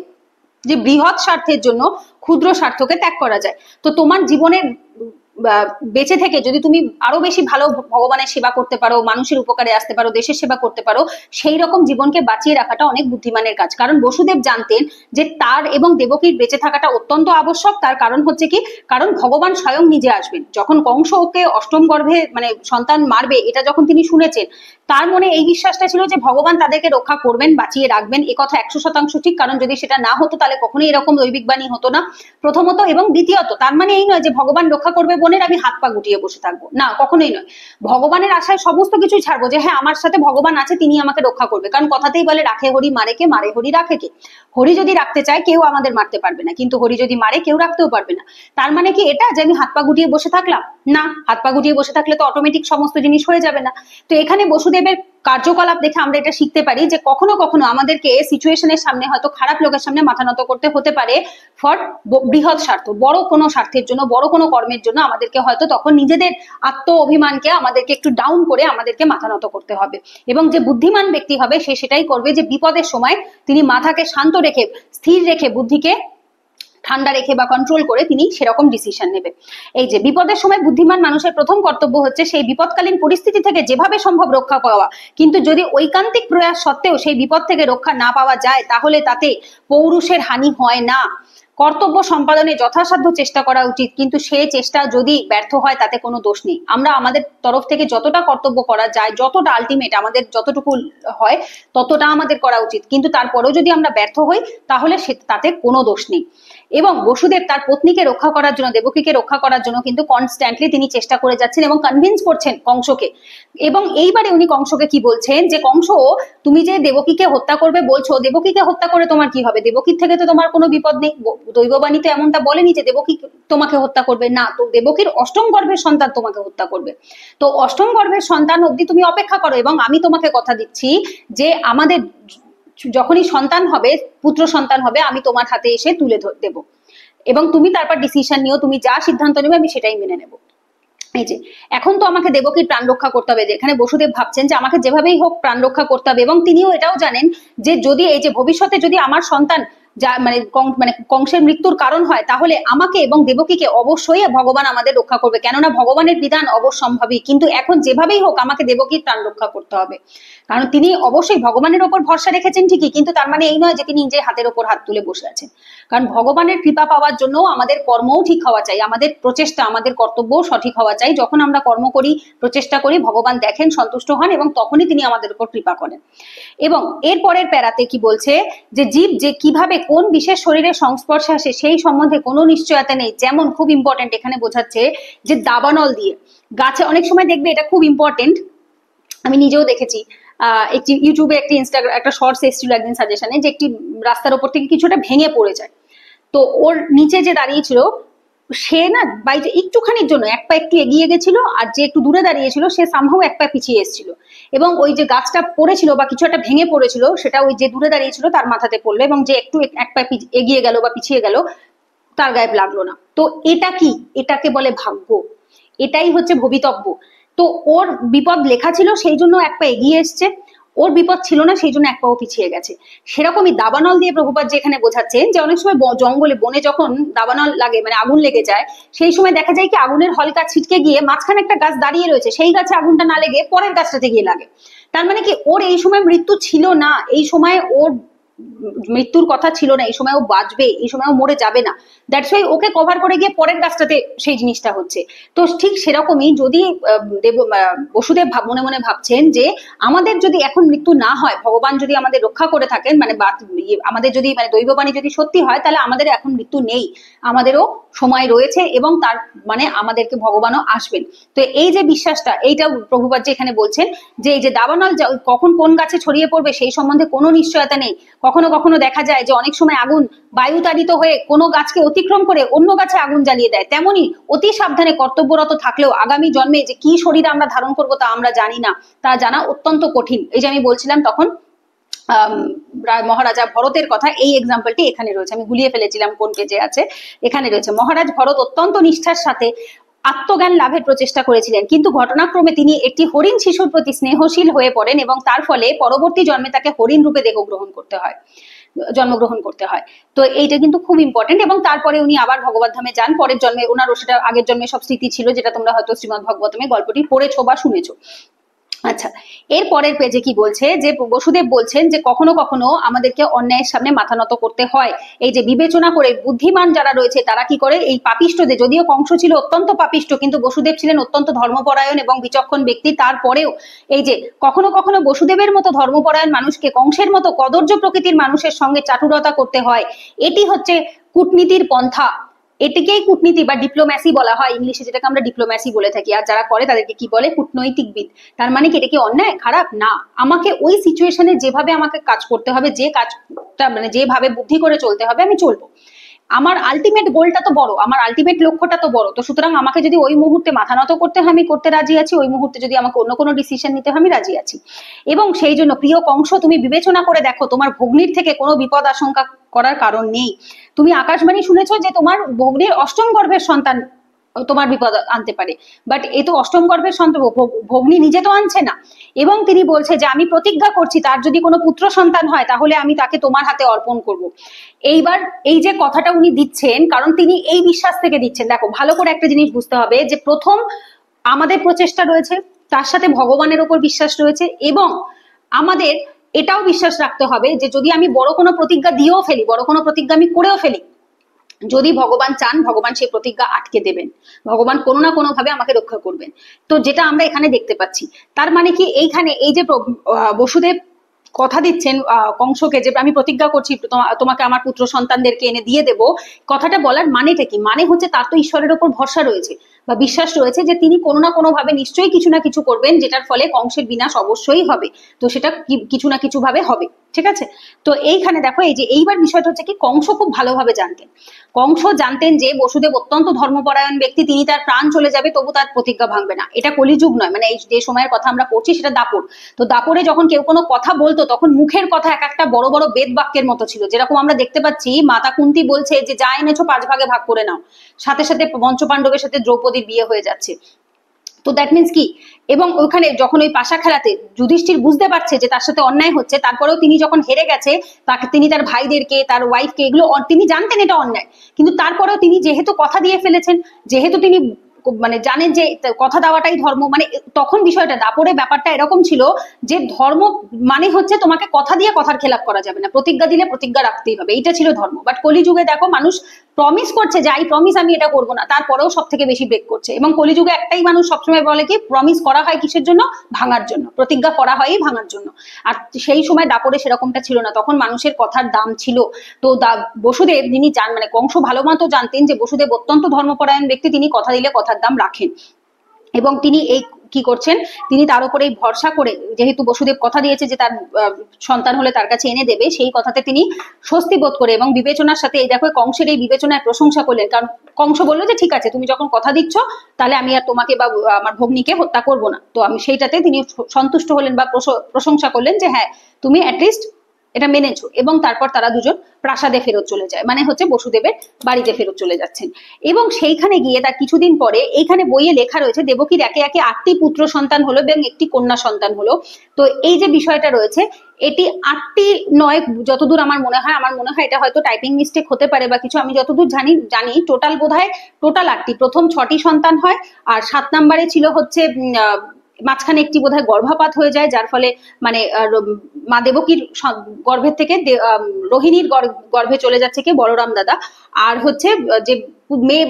যে বৃহৎ স্বার্থের জন্য ক্ষুদ্র স্বার্থকে ত্যাগ করা যায়। তো তোমার জীবনের বেঁচে থেকে যদি তুমি আরো বেশি ভালো ভগবানের সেবা করতে পারো, মানুষের উপকারে আসতে পারো, দেশের সেবা করতে পারো, সেই রকম জীবনকে বাঁচিয়ে রাখাটা অনেক বুদ্ধিমানের কাজ। কারণ বসুদেব জানতেন যে তার এবং দেবকীর বেঁচে থাকাটা অত্যন্ত আবশ্যক। তার কারণ হচ্ছে কি, কারণ ভগবান স্বয়ং নিজে আসবেন। যখন কংস ওকে অষ্টম গর্ভে মানে সন্তান মারবে, এটা যখন তিনি শুনেছেন, তার মনে এই বিশ্বাসটা ছিল যে ভগবান তাদেরকে রক্ষা করবেন, বাঁচিয়ে রাখবেন। এ কথা 100% ঠিক। কারণ যদি সেটা না হতো তাহলে কখনোই এরকম দৈবিক বাণী হতো না, প্রথমত। এবং দ্বিতীয়ত, তার মানে এই নয় যে ভগবান রক্ষা করবে বোনের, আমি হাত পা গুটিয়ে বসে থাকবো, না, কখনোই নয়। ভগবানের আশায় সমস্ত কিছুই ছাড়বো, যে হ্যাঁ আমার সাথে ভগবান আছে, তিনি আমাকে রক্ষা করবে। কারণ কথাতেই বলে রাখে হরি মারে কে, মারে হরি রাখে কে। হরি যদি রাখতে চায় কেউ আমাদের মারতে পারবে না, কিন্তু হরি যদি মারে কেউ রাখতেও পারবে না। তার মানে কি এটা যে আমি হাত পা গুটিয়ে বসে থাকলাম? না, হাত পা গুটিয়ে বসে থাকলে তো অটোমেটিক সমস্ত জিনিস হয়ে যাবে না। তো এখানে বসুদেবের কার্যকলাপ দেখে আমরা এটা শিখতে পারি যে কখনো কখনো আমাদেরকে সিচুয়েশনের সামনে হয়তো খারাপ লোকের সামনে মাথা নত করতে হতে পারে ফর বৃহৎ স্বার্থ, বড় কোনো স্বার্থের জন্য, বড় কোনো কর্মের জন্য আমাদেরকে হয়তো তখন নিজেদের আত্ম অভিমানকে আমাদেরকে একটু ডাউন করে আমাদেরকে মাথা নত করতে হবে। এবং যে বুদ্ধিমান ব্যক্তি হবে সে সেটাই করবে যে বিপদের সময় তিনি মাথাকে শান্ত রেখে, স্থির রেখে, বুদ্ধিকে ঠান্ডা রেখে বা কন্ট্রোল করে তিনি সেরকম ডিসিশন নেবে। এই যে বিপদের সময় বুদ্ধিমান মানুষের প্রথম কর্তব্য হচ্ছে সেই বিপদকালীন পরিস্থিতি থেকে যেভাবে সম্ভব রক্ষা পাওয়া, কিন্তু যদি ঐকান্তিক প্রয়াস সত্ত্বেও সেই বিপদ থেকে রক্ষা না পাওয়া যায় তাহলে তাতে পৌরুষের হানি হয় না। কর্তব্য সম্পাদনে যথাসাধ্য চেষ্টা করা উচিত, কিন্তু সে চেষ্টা যদি ব্যর্থ হয় তাতে কোনো দোষ নেই। আমরা আমাদের তরফ থেকে যতটা কর্তব্য করা যায়, যতটা আলটিমেট আমাদের যতটুকু হয় ততটা আমাদের করা উচিত, কিন্তু তারপরেও যদি আমরা ব্যর্থ হই তাহলে তাতে কোনো দোষ নেই। এবং বসুদেব তার পত্নীকে রক্ষা করার জন্য, দেবকীকে রক্ষা করার জন্য কিন্তু কনস্ট্যান্টলি তিনি চেষ্টা করে যাচ্ছেন এবং কনভিন্স করছেন কংসকে। এবং এইবারে উনি কংসকে কি বলছেন যে কংস, তুমি যে দেবকীকে হত্যা করবে বলছো, দেবকীকে হত্যা করে তোমার কি হবে? দেবকীর থেকে তো তোমার কোনো বিপদ নেই। দৈববাণীতে এমনটা বলেনি যে দেবকী তোমাকে হত্যা করবে, না, তো দেবকীর অষ্টম গর্ভের সন্তান তোমাকে হত্যা করবে। তো অষ্টম গর্ভের সন্তান অবধি তুমি অপেক্ষা করো, এবং আমি তোমাকে কথা দিচ্ছি যে আমাদের যখনই সন্তান হবে, পুত্র সন্তান হবে, আমি তোমার হাতে এসে তুলে দেব, এবং তুমি তারপর ডিসিশন নিও, তুমি যা সিদ্ধান্ত নেবে আমি সেটাই মেনে নেব। এই যে এখন তো আমাকে দেবকীর প্রাণ রক্ষা করতে হবে। এখানে বসুদেব ভাবছেন যে আমাকে যেভাবেই হোক প্রাণ রক্ষা করতে হবে, এবং তিনিও এটাও জানেন যে যদি এই যে ভবিষ্যতে যদি আমার সন্তান যা মানে কংসের মৃত্যুর কারণ হয় তাহলে আমাকে এবং দেবকীকে অবশ্যই ভগবান আমাদের রক্ষা করবে, কেননা ভগবানের বিধান অবশ্যম্ভাবী। কিন্তু এখন যেভাবেই হোক আমাকে দেবকীর প্রাণ রক্ষা করতে হবে, কারণ তিনি অবশ্যই ভগবানের ওপর ভরসা রেখেছেন ঠিকই, কিন্তু তার মানে এই নয় যে তিনি নিজের হাতের ওপর হাত তুলে বসে আছেন। কারণ ভগবানের কৃপা পাওয়ার জন্য আমাদের কর্মও ঠিক হওয়া চাই, আমাদের প্রচেষ্টা, আমাদের কর্তব্যও সঠিক হওয়া চাই। যখন আমরা কর্ম করি, প্রচেষ্টা করি, ভগবান দেখেন, সন্তুষ্ট হন, এবং তখনই তিনি আমাদের উপর কৃপা করেন। এবং এর পরের প্যারাতে কি বলছে যে জীব যে কিভাবে কোন বিশেষ শরীরের সংস্পর্শে আসে সেই সম্বন্ধে কোনো নিশ্চয়তা নেই। যেমন খুব ইম্পর্টেন্ট এখানে বোঝাচ্ছে যে দাবানল দিয়ে গাছে, অনেক সময় দেখবে এটা খুব ইম্পর্টেন্ট, আমি নিজেও দেখেছি, একটি ইউটিউবে একটি ইনস্টাগ্রাম একটা শর্টস এসেছিল একদিন সাজেশনে, যে একটি রাস্তার ওপর থেকে কিছুটা ভেঙে পড়ে যায়। তো ওর নিচে যে দাঁড়িয়েছিল সে না বাইরে একটুখানির জন্য এক পা একটু এগিয়ে গেছিল, আর যে একটু দূরে দাঁড়িয়েছিল সে সামহাও এক পা পিছিয়ে এসেছিল, এবং ওই যে গাছটা পড়েছিল বা কিছু একটা ভেঙে পড়েছিল সেটা ওই যে দূরে দাঁড়িয়েছিল তার মাথাতে পড়লো, এবং যে একটু এক পা এগিয়ে গেল বা পিছিয়ে গেল তার গায়ে লাগলো না। তো এটা কি? এটাকে বলে ভাগ্য, এটাই হচ্ছে ভবিতব্য। তো ওর বিপদ লেখা ছিল সেই জন্য এক পা এগিয়ে এসছে, ওর বিপদ ছিল না সেই জন্য এক পাও পিছিয়ে গেছে। সেরকমই দাবানল দিয়ে প্রভুপাদ যে এখানে বোঝাচ্ছেন যে অনেক সময় জঙ্গলে বনে যখন দাবানল লাগে, মানে আগুন লেগে যায়, সেই সময় দেখা যায় কি আগুনের হলকা ছিটকে গিয়ে মাঝখানে একটা গাছ দাঁড়িয়ে রয়েছে, সেই গাছে আগুনটা না লেগে পরের গাছটাতে গিয়ে লাগে। তার মানে কি ওর এই সময় মৃত্যু ছিল না, এই সময় ওর মৃত্যুর কথা ছিল না, এই সময় ও বাঁচবে, এই সময় ও মরে যাবে না, দ্যাটস ওয়াই ওকে কভার করে গিয়ে পরের গাছটাতে সেই জিনিসটা হচ্ছে। তো ঠিক সেরকমই যদি বসুদেব মনে মনে ভাবছেন যে আমাদের যদি এখন মৃত্যু না হয়, ভগবান যদি আমাদের রক্ষা করে থাকেন, মানে আমাদের যদি মানে দৈববাণী যদি সত্যি হয়, তাহলে আমাদের এখন মৃত্যু নেই, আমাদেরও সময় রয়েছে, এবং তার মানে আমাদেরকে ভগবানও আসবেন। তো এই যে বিশ্বাসটা, এইটা প্রভুপাদ যে এখানে বলছেন যে এই যে দাবানল কখন কোন গাছে ছড়িয়ে পড়বে সেই সম্বন্ধে কোনো নিশ্চয়তা নেই। কখনো কখনো দেখা যায় যে অনেক সময় আগুন বায়ুতাড়িত হয়ে কোনো গাছকে অতিক্রম করে অন্য গাছে আগুন জ্বালিয়ে দেয়। তেমনি অতি সাবধানে কর্তব্যরত থাকলেও আগামী জন্মে যে কি শরীর আমরা ধারণ করবো তা আমরা জানি না, তা জানা অত্যন্ত কঠিন। এই যে আমি বলছিলাম তখন মহারাজা ভরতের কথা, এই এক্সাম্পলটি এখানে রয়েছে, আমি গুলিয়ে ফেলেছিলাম কোন পেজে আছে, এখানে রয়েছে। মহারাজ ভরত অত্যন্ত নিষ্ঠার সাথে আত্মজ্ঞান লাভের প্রচেষ্টা করেছিলেন, কিন্তু ঘটনাক্রমে তিনি একটি হরিণ শিশুর প্রতি স্নেহশীল হয়ে পড়েন, এবং তার ফলে পরবর্তী জন্মে তাকে হরিণ রূপে জন্মগ্রহণ করতে হয়। তো এইটা কিন্তু খুব ইম্পর্টেন্ট। এবং তারপরে উনি আবার ভগবত ধামে যান পরের জন্মে, ওনারও সেটা আগের জন্মে সব স্মৃতি ছিল, যেটা তোমরা হয়তো শ্রীমদ ভাগবতমে গল্পটি পড়েছো বা শুনেছো। আচ্ছা, এর পরের পেজে কি বলছে যে বসুদেব বলছেন যে কখনো কখনো আমাদেরকে অন্যায়ের সামনে মাথা নত করতে হয়। এই যে বিবেচনা করে বুদ্ধিমান যারা রয়েছে তারা কি করে, এই পাপিষ্টদের, যদিও কংস ছিল অত্যন্ত পাপিষ্ট কিন্তু বসুদেব ছিলেন অত্যন্ত ধর্মপরায়ণ এবং বিচক্ষণ ব্যক্তি, তারপরেও এই যে কখনো কখনো বসুদেবের মতো ধর্মপরায়ণ মানুষকে কংসের মতো কদর্য প্রকৃতির মানুষের সঙ্গে চাটুরতা করতে হয়। এটি হচ্ছে কূটনীতির পন্থা, এটিকেই কূটনীতি বা ডিপ্লোম্যাসি বলা হয় ইংলিশে, যেটাকে আমরা ডিপ্লোম্যাসি বলে থাকি। আর যারা করে তাদেরকে কি বলে? কূটনৈতিকবিদ। তার মানে কি এটা কি অন্যায়, খারাপ? না, আমাকে ওই সিচুয়েশনে যেভাবে আমাকে কাজ করতে হবে, যে কাজটা মানে যেভাবে বুদ্ধি করে চলতে হবে আমি চলবো। আমার আলটিমেট গোলটা তো বড়, আমার আলটিমেট লক্ষ্যটা তো বড়, তো সুতরাং আমাকে যদি ওই মুহূর্তে মাথা নত করতে হয় আমি করতে রাজি আছি, ওই মুহূর্তে যদি আমাকে অন্য কোনো ডিসিশন নিতে হয় আমি রাজি আছি। এবং সেই জন্য প্রিয় কংস, তুমি বিবেচনা করে দেখো তোমার ভগ্নির থেকে কোনো বিপদ আশঙ্কা করার কারণ নেই। তুমি আকাশবাণী শুনেছো যে তোমার ভগ্নির অষ্টম গর্ভের সন্তান তোমার বিপদ আনতে পারে, বাট এ তো অষ্টম গর্ভের সন্তান, ভগ্নি নিজে তো আনছে না। এবং তিনি বলছে যে আমি প্রতিজ্ঞা করছি তার যদি কোনো পুত্র সন্তান হয় তাহলে আমি তাকে তোমার হাতে অর্পণ করব। এইবার এই যে কথাটা উনি দিচ্ছেন, কারণ তিনি এই বিশ্বাস থেকে দিচ্ছেন। দেখো ভালো করে একটা জিনিস বুঝতে হবে যে প্রথম আমাদের প্রচেষ্টা রয়েছে, তার সাথে ভগবানের ওপর বিশ্বাস রয়েছে, এবং আমাদের এটাও বিশ্বাস রাখতে হবে যে যদি আমি বড় কোনো প্রতিজ্ঞা দিয়েও ফেলি, বড় কোনো প্রতিজ্ঞা আমি করেও ফেলি, যদি ভগবান চান ভগবান সেই প্রতিজ্ঞা আটকে দেবেন, ভগবান কোনো না কোনো ভাবে আমাকে রক্ষা করবেন। তো যেটা আমরা এখানে দেখতে পাচ্ছি, তার মানে কি এইখানে এই যে বসুদেব কথা দিচ্ছেন কংসকে যে আমি প্রতিজ্ঞা করছি তোমাকে আমার পুত্র সন্তানদেরকে এনে দিয়ে দেব, কথাটা বলার মানেটা কি? মানে হচ্ছে তার তো ঈশ্বরের ওপর ভরসা রয়েছে বা বিশ্বাস রয়েছে যে তিনি কোনো না কোনো ভাবে নিশ্চয়ই কিছু না কিছু করবেন, যেটার ফলে কংসের বিনাশ অবশ্যই হবে। তো সেটা কিছু না কিছু ভাবে হবে, ঠিক আছে? তো এইখানে দেখো এই যে এইবার বিষয়টা হচ্ছে কি, কংস খুব ভালোভাবে জানতেন, কংস জানতেন যে বসুদেব অত্যন্ত ধর্মপরায়ণ ব্যক্তি, তিনি তার প্রাণ চলে যাবে তবু তার প্রতিজ্ঞা ভাঙবে না। এটা কলিযুগ নয়, মানে এই যে সময়ের কথা আমরা পড়ছি সেটা দাপর। তো দাপরে যখন কেউ কোনো কথা বলতো তখন মুখের কথা এক একটা বড় বড় বেদ বাক্যের মতো ছিল। যেরকম আমরা দেখতে পাচ্ছি মাতা কুন্তী বলছে যে যা এনেছো 5 ভাগে ভাগ করে নাও, সাথে সাথে পঞ্চপাণ্ডবের সাথে দ্রৌপদীর বিয়ে হয়ে যাচ্ছে। তো দ্যাট মিনস কি, এবং ওখানে যখন ওই পাশা খেলাতে যুধিষ্ঠির বুঝতে পারছে যে তার সাথে অন্যায় হচ্ছে, তারপরেও তিনি যখন হেরে গেছে তাকে, তিনি তার ভাইদেরকে তার ওয়াইফকে এগুলো তিনি জানতেন এটা অন্যায়, কিন্তু তারপরেও তিনি যেহেতু কথা দিয়ে ফেলেছেন, যেহেতু তিনি মানে জানেন যে কথা দেওয়াটাই ধর্ম, মানে তখন বিষয়টা দাপরে ব্যাপারটা এরকম ছিল যে ধর্ম মানে হচ্ছে তোমাকে কথা দিয়ে কথার খেলাপ করা যাবে না, প্রতিজ্ঞা দিলে প্রতিজ্ঞা রাখতেই হবে, এইটা ছিল ধর্ম। বাট কলিযুগে দেখো মানুষ প্রমিস করছে যে আই প্রমিস আমি এটা করবো না, তারপরেও সব থেকে বেশি ব্রেক করছে। এবং কলিযুগে একটাই মানুষ সবসময় বলে কি, প্রমিস করা হয় কিসের জন্য? ভাঙার জন্য, প্রতিজ্ঞা করা হয় ভাঙার জন্য। আর সেই সময় দাপরে সেরকমটা ছিল না, তখন মানুষের কথার দাম ছিল। তো বসুদেব যিনি মানে কংস ভালো মতো জানতেন যে বসুদেব অত্যন্ত ধর্মপরায়ণ ব্যক্তি, তিনি কথা দিলে কথার দাম রাখেন। এবং তিনি এই কি করছেন, তিনি তার উপরেই ভরসা করে, যেহেতু বসুদেব কথা দিয়েছে যে তার সন্তান হলে তার কাছে এনে দেবে, সেই কথাতে তিনি স্বস্তি বোধ করে এবং বিবেচনার সাথে এই দেখো কংসের এই বিবেচনায় প্রশংসা করলেন। কারণ কংস বললো যে ঠিক আছে তুমি যখন কথা দিচ্ছ তাহলে আমি আর তোমাকে বা আমার ভগ্নীকে হত্যা করব না। তো আমি সেইটাতে তিনি সন্তুষ্ট হলেন বা প্রশংসা করলেন যে হ্যাঁ তুমি অ্যাটলিস্ট এটা মেনেছো। এবং তারপর তারা দুজন প্রাসাদে ফেরত চলে যায়, মানে হচ্ছে বসুদেবের বাড়িতে ফেরত চলে যাচ্ছেন। এবং সেইখানে গিয়ে তার কিছুদিন পরে এইখানে বইয়ে লেখা রয়েছে দেবকীর একে একে 8টি পুত্র সন্তান হলো এবং 1টি কন্যা সন্তান হলো। তো এই যে বিষয়টা রয়েছে, এটি 8টি নয়, যতদূর আমার মনে হয় এটা হয়তো টাইপিং মিস্টেক হতে পারে বা কিছু, আমি যতদূর জানি টোটাল বোধহয় টোটাল 8টি, প্রথম 6টি সন্তান হয়, আর 7 নম্বরে ছিল হচ্ছে মাঝখানে একটি বোধহয় গর্ভপাত হয়ে যায়, যার ফলে মানে মা দেবকীর গর্ভের থেকে রোহিণীর গর্ভে চলে যাচ্ছে কে, বলরাম দাদা। আর হচ্ছে যে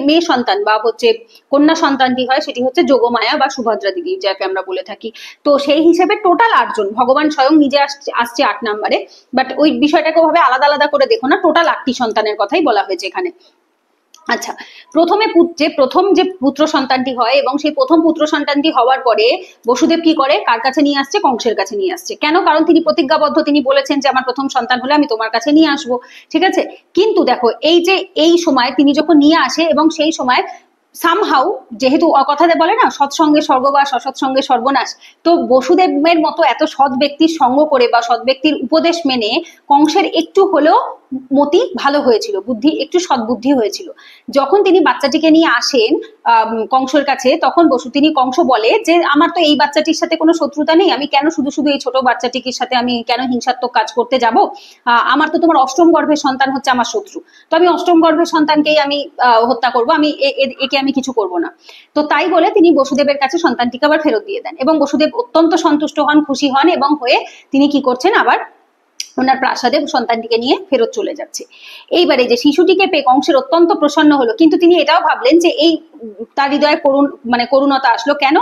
মেয়ে সন্তান বা হচ্ছে কন্যা সন্তানটি হয় সেটি হচ্ছে যোগমায়া বা সুভদ্রা দিদি, যাকে আমরা বলে থাকি। তো সেই হিসেবে টোটাল 8 জন, ভগবান স্বয়ং নিজে আসছে 8 নম্বরে, বাট ওই বিষয়টাকে ভাবে আলাদা আলাদা করে দেখো না, টোটাল 8টি সন্তানের কথাই বলা হয়েছে এখানে। আচ্ছা, প্রথম যে পুত্র সন্তানটি হয় এবং সেই প্রথম পুত্র সন্তানটি হওয়ার পরে বসুদেব কি করে, কার কাছে নিয়ে আসছে? কংসের কাছে নিয়ে আসছে। কেন? কারণ তিনি প্রতিজ্ঞাবদ্ধ, তিনি বলেছেন যে আমার প্রথম সন্তান হলে আমি তোমার কাছে নিয়ে আসবো, ঠিক আছে? কিন্তু দেখো এই যে এই সময় তিনি যখন নিয়ে আসে এবং সেই সময় সামহাউ, যেহেতু কথাতে বলে না সৎসঙ্গে স্বর্গবাস অসৎসঙ্গে সর্বনাশ, তো বসুদেবের মতো এত সৎ ব্যক্তির সঙ্গ করে বা সৎ ব্যক্তির উপদেশ মেনে কংসের একটু হলেও মতি ভালো হয়েছিল, বুদ্ধি একটু সদ্বুদ্ধি হয়েছিল। যখন তিনি বাচ্চাটিকে নিয়ে আসেন কংসের কাছে, তখন তিনি কংস বলে যে আমার তো এই বাচ্চাটির সাথে কোনো শত্রুতা নেই, আমি কেন শুধু শুধু এই ছোট বাচ্চাটির সাথে আমি কেন হিংসাত্মক কাজ করতে যাব? আমার তো তোমার অষ্টম গর্ভের সন্তান হচ্ছে আমার শত্রু, তো আমি অষ্টম গর্ভের সন্তানকেই আমি হত্যা করব, আমি একে আমি কিছু করব না। তো তাই বলে তিনি বসুদেবের কাছে সন্তানটিকে আবার ফেরত দিয়ে দেন এবং বসুদেব অত্যন্ত সন্তুষ্ট হন, খুশি হন এবং হয়ে তিনি কি করছেন, আবার ওনার প্রাসাদে সন্তানটিকে নিয়ে ফেরত চলে যাচ্ছে। এইবারে যে শিশুটিকে পেয়ে কংসের অত্যন্ত প্রসন্ন হলো, কিন্তু তিনি এটাও ভাবলেন যে এই তার হৃদয়ে করুণতা আসলো কেন?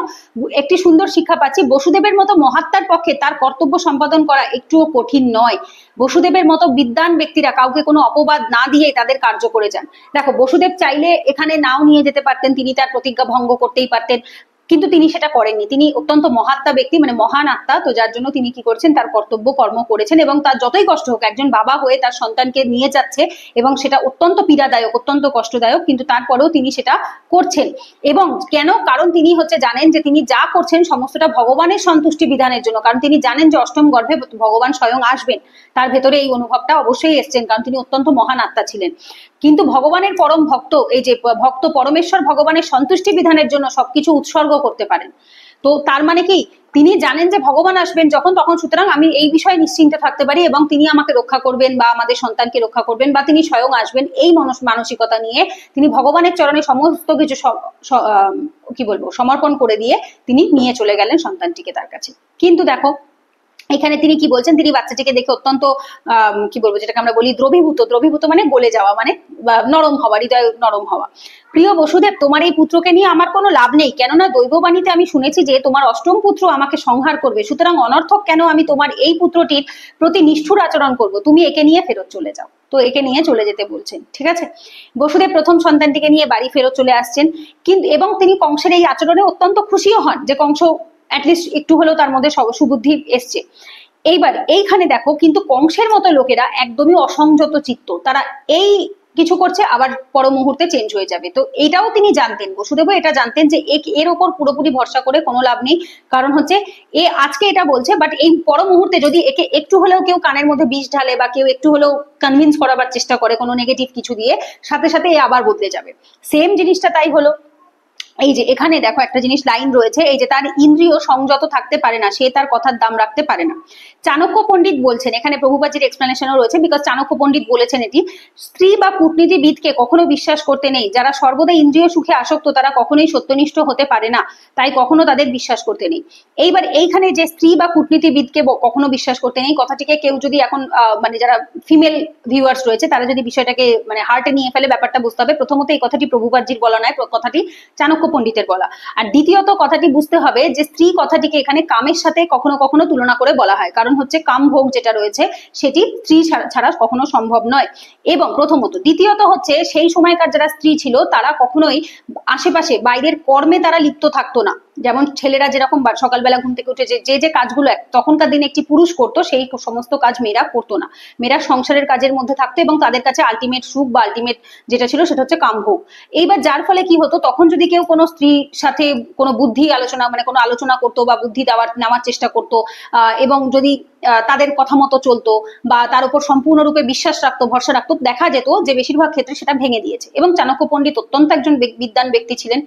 একটি সুন্দর শিক্ষা পাচ্ছি, বসুদেবের মতো মহাত্মার পক্ষে তার কর্তব্য সম্পাদন করা একটুও কঠিন নয়। বসুদেবের মতো বিদ্বান ব্যক্তিরা কাউকে কোনো অপবাদ না দিয়ে তাদের কার্য করে যান। দেখো বসুদেব চাইলে এখানে নাও নিয়ে যেতে পারতেন, তিনি তার প্রতিজ্ঞা ভঙ্গ করতেই পারতেন, কিন্তু তিনি সেটা করেননি। তিনি অত্যন্ত মহাত্মা ব্যক্তি, মানে মহান আত্মা, তো যার জন্য তিনি কি করছেন, তার কর্তব্য কর্ম করেছেন। এবং তার যতই কষ্ট হোক, একজন বাবা হয়ে তার সন্তানকে নিয়ে যাচ্ছে এবং সেটা অত্যন্ত পীড়াদায়ক, অত্যন্ত কষ্টদায়ক, কিন্তু তারপরেও তিনি সেটা করছেন। এবং কেন? কারণ তিনি জানেন যে তিনি যা করছেন সমস্তটা ভগবানের সন্তুষ্টি বিধানের জন্য। কারণ তিনি জানেন যে অষ্টম গর্ভে ভগবান স্বয়ং আসবেন, তার ভেতরে এই অনুভবটা অবশ্যই এসছেন, কারণ তিনি অত্যন্ত মহান আত্মা ছিলেন। কিন্তু ভগবানের পরম ভক্ত, এই যে ভক্ত পরমেশ্বর ভগবানের সন্তুষ্টি বিধানের জন্য সবকিছু উৎসর্গ করতে পারেন। তো তার মানে কি, তিনি জানেন যে ভগবান আসবেন যখন তখন, সুতরাং আমি এই বিষয়ে নিশ্চিন্তে থাকতে পারি এবং তিনি আমাকে রক্ষা করবেন বা আমাদের সন্তানকে রক্ষা করবেন বা তিনি স্বয়ং আসবেন, এই মানসিকতা নিয়ে তিনি ভগবানের চরণে সমস্ত কিছু কি বলবো সমর্পণ করে দিয়ে তিনি নিয়ে চলে গেলেন সন্তানটিকে তার কাছে। কিন্তু দেখো এখানে তিনি কি বলছেন, তিনি বাচ্চাটিকে দেখে অত্যন্ত কি বলবো, যেটাকে আমরা বলি দ্রবীভূত মানে গলে যাওয়া, মানে নরম হওয়া, হৃদয় নরম হওয়া। প্রিয় বসুদেব, তোমার এই পুত্রকে নিয়ে আমার কোনো লাভ নেই, কেননা দৈববাণীতে আমি শুনেছি যে তোমার অষ্টম পুত্র আমাকে সংহার করবে। সুতরাং অনর্থক কেন আমি তোমার এই পুত্রটির প্রতি নিষ্ঠুর আচরণ করব, তুমি একে নিয়ে ফেরত চলে যাও। তো একে নিয়ে চলে যেতে বলছেন, ঠিক আছে। বসুদেব প্রথম সন্তানটিকে নিয়ে বাড়ি ফেরত চলে আসছেন, কিন্তু এবং তিনি কংসের এই আচরণে অত্যন্ত খুশিও হন যে কংস অ্যাটলিস্ট একটু হলেও তার মধ্যে সুবুদ্ধি এসছে। এইবার এইখানে দেখো, কিন্তু কংসের মতো লোকেরা একদমই অসংযত চিত্ত, তারা এই কিছু করছে আবার পর মুহূর্তে চেঞ্জ হয়ে যাবে। তো এটাও তিনি জানতেন, বসুদেবও এটা জানতেন যে এর ওপর পুরোপুরি ভরসা করে কোনো লাভ নেই। কারণ এ আজকে এটা বলছে, বাট এই পর মুহূর্তে যদি একে একটু হলেও কেউ কানের মধ্যে বিষ ঢালে বা কেউ একটু হলেও কনভিন্স করাবার চেষ্টা করে কোনো নেগেটিভ কিছু দিয়ে, সাথে সাথে এ আবার বদলে যাবে। সেম জিনিসটা তাই হলো। এই যে এখানে দেখো একটা জিনিস লাইন রয়েছে, এই যে তার ইন্দ্রিয় সংযত থাকতে পারে না, সে তার কথার দাম রাখতে পারে না। চাণক্য পণ্ডিত বলছেন, এখানে প্রভুপাজির এক্সপ্লেনেশনও রয়েছে, বিকজ চাণক্য পণ্ডিত বলেছেন এটি, স্ত্রী বা কূটনীতিবিদকে কখনো বিশ্বাস করতে নেই। যারা সর্বদা ইন্দ্রিয় সুখে আসক্ত তারা কখনোই সত্যনিষ্ঠ হতে পারে না, তাই কখনো তাদের বিশ্বাস করতে নেই। এইবার এইখানে যে স্ত্রী বা কূটনীতিবিদকে কখনো বিশ্বাস করতে নেই কথাটিকে কেউ যদি এখন মানে যারা ফিমেল ভিউয়ার্স রয়েছে তারা যদি বিষয়টাকে মানে হার্টে নিয়ে ফেলে, ব্যাপারটা বুঝতে হবে প্রথমত এই কথাটি প্রভুপাজির বলা নয়, কথাটি চাণক্য পণ্ডিতের বলা। আর দ্বিতীয়ত কথাটি বুঝতে হবে যে স্ত্রী কথাটিকে এখানে কামের সাথে কখনো কখনো তুলনা করে বলা হয়, কারণ কাম ভোগ যেটা রয়েছে সেটি স্ত্রী ছাড়া কখনো সম্ভব নয়। এবং প্রথমত, দ্বিতীয়ত সেই সময়কার যারা স্ত্রী ছিল তারা কখনোই আশেপাশে বাইরের কর্মে তারা লিপ্ত থাকতো না। যেমন ছেলেরা যেরকম সকালবেলা ঘুম থেকে উঠে যে কাজগুলো তখনকার দিনে একটি পুরুষ করতো, সেই সমস্ত কাজ মেয়েরা করতো না। মেয়েরা সংসারের কাজের মধ্যে থাকতো এবং তাদের কাছে আলটিমেট সুখ বা আলটিমেট যেটা ছিল সেটা কামভোগ। এইবার যার ফলে কি হতো, তখন যদি কেউ কোনো স্ত্রীর সাথে কোনো বুদ্ধি আলোচনা মানে কোনো আলোচনা করতো বা বুদ্ধি নেওয়ার চেষ্টা করতো এবং যদি তাদের কথা মতো চলতো বা তার উপর সম্পূর্ণরূপে বিশ্বাস রাখতো, ভরসা রাখতো, দেখা যেত যে বেশিরভাগ ক্ষেত্রে সেটা ভেঙে দিয়েছে। এবং চাণক্য পণ্ডিত অত্যন্ত একজন বিদ্বান ব্যক্তি ছিলেন,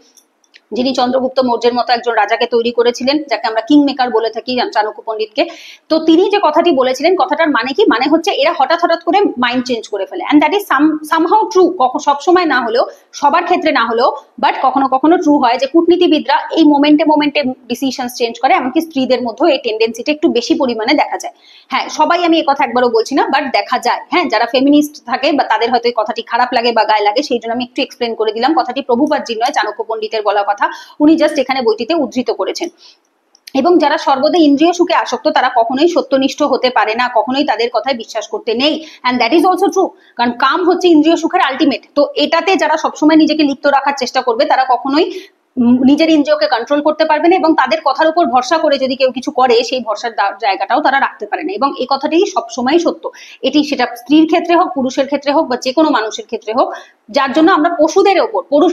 যিনি চন্দ্রগুপ্ত মৌর্যের মতো একজন রাজাকে তৈরি করেছিলেন, যাকে আমরা কিং মেকার বলে থাকি চাণক্য পণ্ডিতকে। তো তিনি যে কথাটি বলেছিলেন, কথাটার মানে কি, মানে এরা হঠাৎ করে মাইন্ড চেঞ্জ করে ফেলে, and that is somehow true. সবসময় না হলেও, সবার ক্ষেত্রে না হলেও, বাট কখনো কখনো ট্রু হয় যে কূটনীতিবিদরা এই মোমেন্টে ডিসিশন চেঞ্জ করে, এমনকি স্ত্রীদের মধ্যেও এই টেন্ডেন্সিটা একটু বেশি পরিমাণে দেখা যায়। হ্যাঁ, সবাই আমি এই কথা একবারও বলছি না, বাট দেখা যায়। হ্যাঁ, যারা ফেমিনিস্ট থাকে বা তাদের হয়তো এই কথাটি খারাপ লাগে বা গায়ে লাগে, সেই জন্য আমি একটু এক্সপ্লেন করে দিলাম। কথাটি প্রভুপাদজির নয়, চাণক্য পণ্ডিতের বলা কথা, উনি জাস্ট এখানে বইটিতে উদ্ধৃত করেছেন। এবং যারা সর্বদা ইন্দ্রিয় সুখে আসক্ত তারা কখনোই সত্যনিষ্ঠ হতে পারে না, কখনোই তাদের কথায় বিশ্বাস করতে নেই, and that is also true. কারণ কাম ইন্দ্রিয় সুখের আলটিমেট। তো এটাতে যারা সবসময় নিজেকে লিপ্ত রাখার চেষ্টা করবে তারা কখনোই নিজের ইন্দ্রিয়কে কন্ট্রোল করতে পারবে না, এবং তাদের কথার উপর ভরসা করে যদি কেউ কিছু করে সেই ভরসার জায়গাটাও তারা রাখতে পারে না। এবং এই কথাটি সবসময় সত্য, এটি সেটা স্ত্রীর ক্ষেত্রে হোক, পুরুষের ক্ষেত্রে হোক, বা যে কোনো মানুষের ক্ষেত্রে হোক। যার জন্য আমরা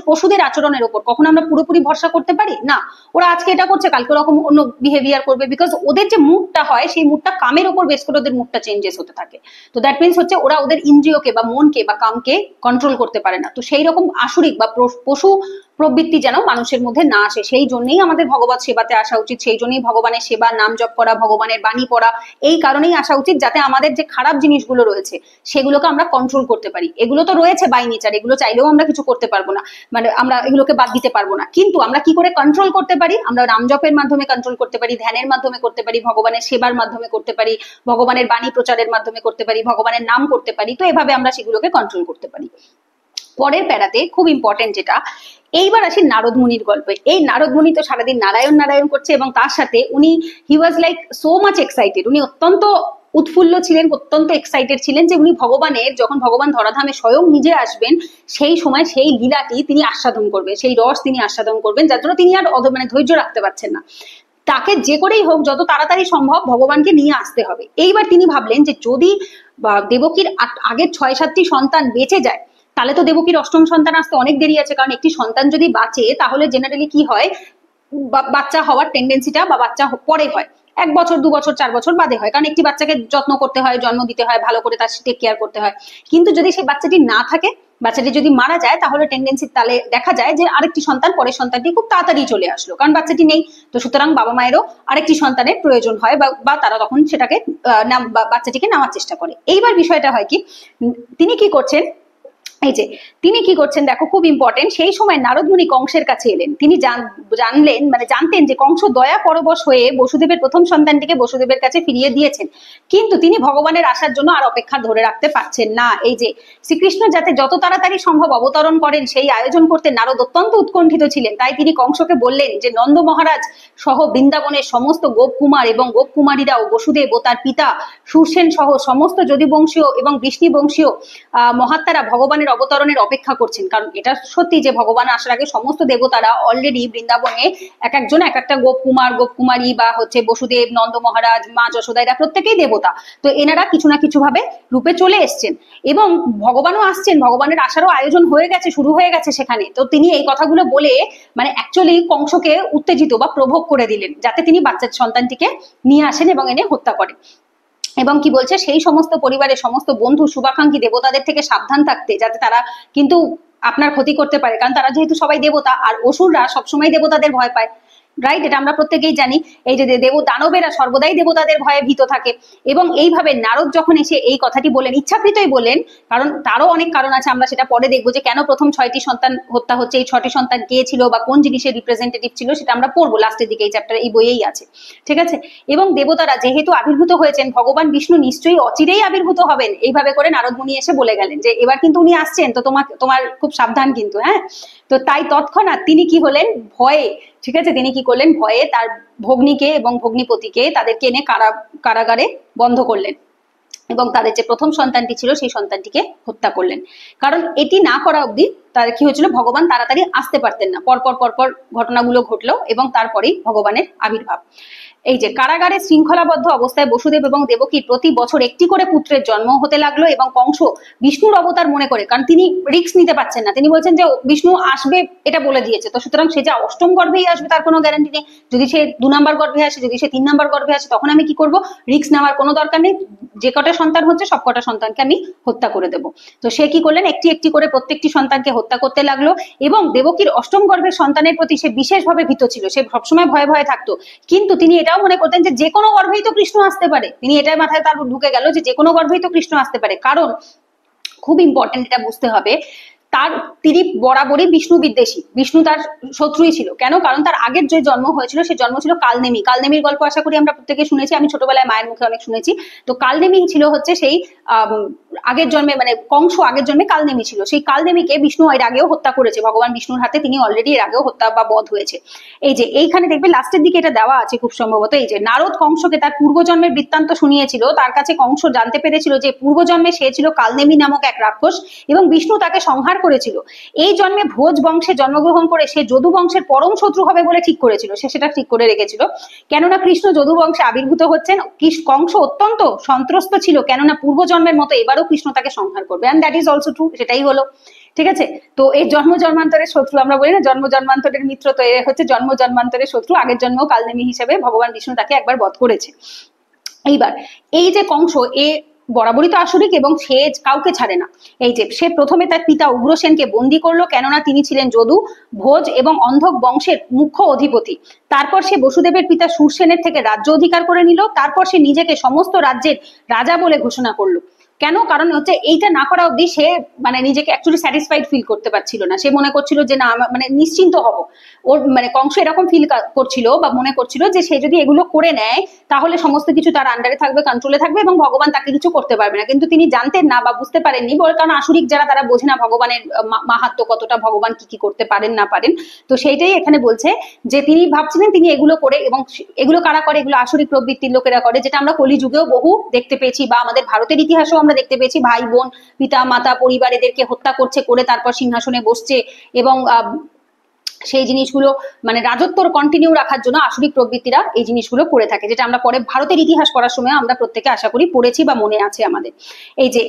পশুদের আচরণের ওপর কখনো আমরা পুরোপুরি ভরসা করতে পারি না। ওরা আজকে এটা করছে, কালকে ওরকম অন্য বিহেভিয়ার করবে, বিকজ ওদের যে মুডটা হয় সেই মুডটা কামের ওপর বেস করে ওদের মুডটা চেঞ্জেস হতে থাকে। তো দ্যাট মিনস ওরা ওদের ইন্দ্রিয়কে বা মনকে বা কামকে কন্ট্রোল করতে পারে না। তো সেই রকম আসরিক বা পশু প্রবৃত্তি যেন মানুষের মধ্যে না আসে, সেই জন্যই আমাদের ভগবত সেবাতে আসা উচিত, সেই জন্যই ভগবানের সেবা, নাম জপ করা, ভগবানের বাণী পড়া, এই কারণেই আসা উচিত যাতে আমাদের যে খারাপ জিনিসগুলো রয়েছে সেগুলোকে আমরা কন্ট্রোল করতে পারি। এগুলো তো রয়েছে বাই নেচার, এগুলো চাইলেও আমরা কিছু করতে পারবো না, মানে আমরা এগুলোকে বাদ দিতে পারবো না। কিন্তু আমরা কি করে কন্ট্রোল করতে পারি? আমরা নাম জপের মাধ্যমে কন্ট্রোল করতে পারি, ধ্যানের মাধ্যমে করতে পারি, ভগবানের সেবার মাধ্যমে করতে পারি, ভগবানের বাণী প্রচারের মাধ্যমে করতে পারি, ভগবানের নাম করতে পারি। তো এভাবে আমরা সেগুলোকে কন্ট্রোল করতে পারি। পরের প্যারাতে খুব ইম্পর্টেন্ট যেটা, এইবার আসি নারদ মুনির গল্পে। এই নারদ মুনি তো সারাদিন নারায়ণ নারায়ণ করছে এবং তার সাথে he was like so much excited. উনি অত্যন্ত উৎফুল্ল ছিলেন, অত্যন্ত এক্সাইটেড ছিলেন যে উনি ভগবানের, যখন ভগবান ধরাধামে স্বয়ং নিজে আসবেন সেই সময় সেই লীলাটি তিনি আস্বাদন করবেন, সেই রস তিনি আস্বাদন করবেন, যার জন্য তিনি আর মানে ধৈর্য রাখতে পারছেন না। তাকে যে করেই হোক যত তাড়াতাড়ি সম্ভব ভগবানকে নিয়ে আসতে হবে। এইবার তিনি ভাবলেন যে যদি দেবকীর আগের 6-7টি সন্তান বেঁচে যায় তাহলে তো দেবকীর অষ্টম সন্তান আসতে অনেক দেরি আছে, কারণ একটি সন্তান যদি বাঁচে তাহলে জেনারেলি কি হয়, বাচ্চা হওয়ার টেন্ডেন্সিটা বা বাচ্চা পরে হয় 1 বছর 2 বছর 4 বছর বাদে হয়, কারণ একটি বাচ্চাকে যত্ন করতে হয়, জন্ম দিতে হয়, ভালো করে তার টেক কেয়ার করতে হয়। কিন্তু যদি সেই বাচ্চাটি না থাকে, বাচ্চাটি যদি মারা যায়, তাহলে টেন্ডেন্সি তাহলে দেখা যায় যে আরেকটি সন্তান, পরের সন্তানটি খুব তাড়াতাড়ি চলে আসলো, কারণ বাচ্চাটি নেই। তো সুতরাং বাবা মায়েরও আরেকটি সন্তানের প্রয়োজন হয়, বা তারা তখন সেটাকে বাচ্চাটিকে নেওয়ার চেষ্টা করে। এইবার বিষয়টা হয় কি, তিনি কি করছেন, এই যে তিনি কি করছেন দেখো, খুব ইম্পর্টেন্ট। সেই সময় নারদ মুনি কংসের কাছে এলেন। তিনি জানলেন, মানে জানতেন যে কংস দয়া পরবশ হয়ে বসুদেবের প্রথম সন্তানটিকে বসুদেবের কাছে ফিরিয়ে দিয়েছেন, কিন্তু তিনি ভগবানের আসার জন্য আর অপেক্ষা ধরে রাখতে পারছেন না। এই যে শ্রীকৃষ্ণ যাতে যত তাড়াতাড়ি সম্ভব অবতরণ করেন সেই আয়োজন করতে নারদ অত্যন্ত উৎকণ্ঠিত ছিলেন। তাই তিনি কংসকে বললেন যে নন্দ মহারাজ সহ বৃন্দাবনের সমস্ত গোপকুমার এবং গোপকুমারীরা ও বসুদেব ও তার পিতা সুরসেন সহ সমস্ত যদুবংশীয় এবং বৃষ্ণিবংশীয় মহাত্মারা ভগবানের অবতরণের অপেক্ষা করছেন। কারণ এটা সত্যি যে ভগবান আসার আগে সমস্ত দেবতারা অলরেডি বৃন্দাবনে এক একজন এক একটা গোপকুমার গোপকুমারী বা হচ্ছে বসুদেব, নন্দ মহারাজ, মা যশোদা, এরা প্রত্যেকেই দেবতা। তো এনারা কিছু না কিছু ভাবে রূপে চলে এসছেন এবং ভগবানও আসছেন, ভগবানের আসারও আয়োজন হয়ে গেছে, শুরু হয়ে গেছে সেখানে। তো তিনি এই কথাগুলো বলে মানে অ্যাকচুয়ালি কংসকে উত্তেজিত বা প্রভোগ করে দিলেন, যাতে তিনি বাচ্চার সন্তানটিকে নিয়ে আসেন এবং এনে হত্যা করেন। এবং কি বলছে, সেই সমস্ত পরিবারের সমস্ত বন্ধু শুভাকাঙ্ক্ষী দেবতাদের থেকে সাবধান থাকতে, যাতে তারা কিন্তু আপনার ক্ষতি করতে পারে, কারণ তারা যেহেতু সবাই দেবতা, আর অসুররা সবসময় দেবতাদের ভয় পায়, রাইট? এটা আমরা প্রত্যেকেই জানি। এই যে দানবেরা সর্বদাই দেবতাদের ভয়ে ভীত থাকে। এবং এইভাবে নারদ যখন এসে এই কথাটি বলেন, ইচ্ছাকৃতই বলেন, কারণ তারও অনেক কারণ আছে, আমরা সেটা পরে দেখবো যে কেন প্রথম 6টি সন্তান হত্যা হচ্ছে, এই 6টি সন্তান কে ছিল বা কোন জিনিসের রিপ্রেজেন্টেটিভ ছিল, সেটা আমরা পড়বো লাস্টের দিকে, এই চ্যাপ্টারে, এই বইয়েই আছে, ঠিক আছে? এবং দেবতারা যেহেতু আবির্ভূত হয়েছেন, ভগবান বিষ্ণু নিশ্চয়ই অচিরেই আবির্ভূত হবেন, এইভাবে করে নারদ মুনি এসে বলে গেলেন যে এবার কিন্তু উনি আসছেন, তো তোমার খুব সাবধান কিন্তু, হ্যাঁ? তো তাই তৎক্ষণাৎ তিনি কি হলেন, ভয়ে, ঠিক আছে, তিনি কি করলেন, ভয়ে তার ভগ্নীকে এবং ভগ্নিপতিকে তাদেরকে এনে কারাগারে বন্ধ করলেন এবং তাদের যে প্রথম সন্তানটি ছিল সেই সন্তানটিকে হত্যা করলেন। কারণ এটি না করা অবধি তার কি হয়েছিল, ভগবান তাড়াতাড়ি আসতে পারতেন না, পরপর ঘটনাগুলো ঘটলো এবং তারপরেই ভগবানের আবির্ভাব। এই যে কারাগারে শৃঙ্খলাবদ্ধ অবস্থায় বসুদেব এবং দেবকীর প্রতি বছর একটি করে পুত্রের জন্ম হতে লাগলো এবং কংস বিষ্ণুর অবতার মনে করে, কারণ তিনি রিস্ক নিতে পারছেন না, তিনি বলছেন যে বিষ্ণু আসবে এটা বলে দিয়েছে, তো সুতরাং সে যে অষ্টম গর্ভেই আসবে তার কোনো গ্যারান্টি নেই, যদি সে 2 নম্বর গর্ভে আসে, যদি সে 3 নম্বর গর্ভে আসে, তখন আমি কি করব, রিস্ক নেওয়ার কোনো দরকার নেই, যে কটা সন্তান হচ্ছে সব কটা সন্তানকে আমি হত্যা করে দেব। তো সে কি করলেন, একটি একটি করে প্রত্যেকটি সন্তানকে হত্যা করতে লাগলো এবং দেবকীর অষ্টম গর্ভের সন্তানের প্রতি সে বিশেষভাবে ভীত ছিল, সে সবসময় ভয়ে ভয়ে থাকতো। কিন্তু তিনি এটাও মনে করতেন যে কোনো গর্ভেই তো কৃষ্ণ আসতে পারে, তিনি এটাই মাথায় তার ঢুকে গেল যে কোনো গর্ভেই তো কৃষ্ণ আসতে পারে। কারণ খুব ইম্পর্টেন্ট, এটা বুঝতে হবে, তিনি বরাবরই বিষ্ণু বিদ্বেষী, বিষ্ণু তার শত্রুই ছিল। কেন? কারণ তার আগের যে জন্ম হয়েছিল সে জন্ম ছিল কালনেমি। কালনেমির গল্প আশা করি আমরা প্রত্যেকে শুনেছি, আমি ছোটবেলায় মায়ের মুখে অনেক শুনেছি। তো কালনেমি ছিল হচ্ছে সেই আগের জন্মে, মানে কংস আগের জন্মে কালনেমি ছিল, সেই কালনেমিকে বিষ্ণু এর আগেও হত্যা করেছে, ভগবান বিষ্ণুর হাতে তিনি অলরেডি এর আগেও হত্যা বা বধ হয়েছে। এই যে এইখানে দেখবে লাস্টের দিকে এটা দেওয়া আছে খুব সম্ভবত, এই যে নারদ কংসকে তার পূর্বজন্মের বৃত্তান্ত শুনিয়েছিল, তার কাছে কংস জানতে পেরেছিল যে পূর্বজন্মে সে ছিল কালনেমি নামক এক রাক্ষস এবং বিষ্ণু তাকে সংহার করেছিল। এই জন্মে ভোজ বংশে জন্মগ্রহণ করে সে যদু বংশের পরম শত্রু হবে বলে ঠিক করেছিল, সে সেটা ঠিক করে রেখেছিল। কেননা কৃষ্ণ যদু বংশে আবির্ভূত হচ্ছেন, কংস অত্যন্ত সন্ত্রস্ত ছিল, কেননা পূর্বজন্মের মতো এবারও কৃষ্ণ তাকে সংহার করবে, and that is also true, সেটাই হলো, ঠিক আছে? তো এই জন্ম জন্মান্তরের শত্রু, আমরা বলি না জন্ম জন্মান্তরের মিত্র, তো এ হচ্ছে জন্ম জন্মান্তরের শত্রু, আগের জন্মেও কালনেমি হিসেবে ভগবান বিষ্ণু তাকে একবার বধ করেছে। এইবার এই যে কংস, এ বরাবরই তো আসরিক এবং সে কাউকে ছাড়ে না। এই যে সে প্রথমে তার পিতা উগ্রসেনকে বন্দী করলো, কেননা তিনি ছিলেন যদু, ভোজ এবং অন্ধক বংশের মুখ্য অধিপতি। তারপর সে বসুদেবের পিতা সুরসেনের থেকে রাজ্য অধিকার করে নিল। তারপর সে নিজেকে সমস্ত রাজ্যের রাজা বলে ঘোষণা করলো। কেন? কারণ হচ্ছে এইটা না করা অবধি সে মানে নিজেকে অ্যাকচুয়ালি স্যাটিসফাইড ফিল করতে পারছিল না। সে মনে করছিল যে না মানে নিশ্চিন্ত হব। ওর মানে কংস এরকম ফিল করছিল বা মনে করছিল যে সে যদি এগুলো করে নেয় তাহলে সমস্ত কিছু তার আন্ডারে থাকবে, কন্ট্রোলে থাকবে এবং ভগবান তাকে কিছু করতে পারবে না। কিন্তু তিনি জানতেন না বা বুঝতে পারেননি, কারণ আসুরিক যারা তারা বোঝে না ভগবানের মাহাত্ম্য কতটা, ভগবান কি কি করতে পারেন না পারেন। তো সেইটাই এখানে বলছে যে তিনি ভাবছিলেন তিনি এগুলো করে, এবং এগুলো কারা করে, এগুলো আসুরিক প্রবৃত্তির লোকেরা করে, যেটা আমরা কলিযুগেও বহু দেখতে পেয়েছি বা আমাদের ভারতের ইতিহাসেও আমরা দেখতে পেয়েছি। ভাই বোন, পিতা মাতা, পরিবার এদেরকে হত্যা করছে, করে তারপর সিংহাসনে বসছে এবং সেই জিনিসগুলো মানে রাজত্বর কন্টিনিউ রাখার জন্য আসুরিক প্রবৃত্তিরা এই জিনিসগুলো করে থাকে, যেটা আমরা পরে ভারতের ইতিহাস পড়ার সময় আমরা প্রত্যেকে আশা করি পড়েছি বা মনে আছে আমাদের। এই যে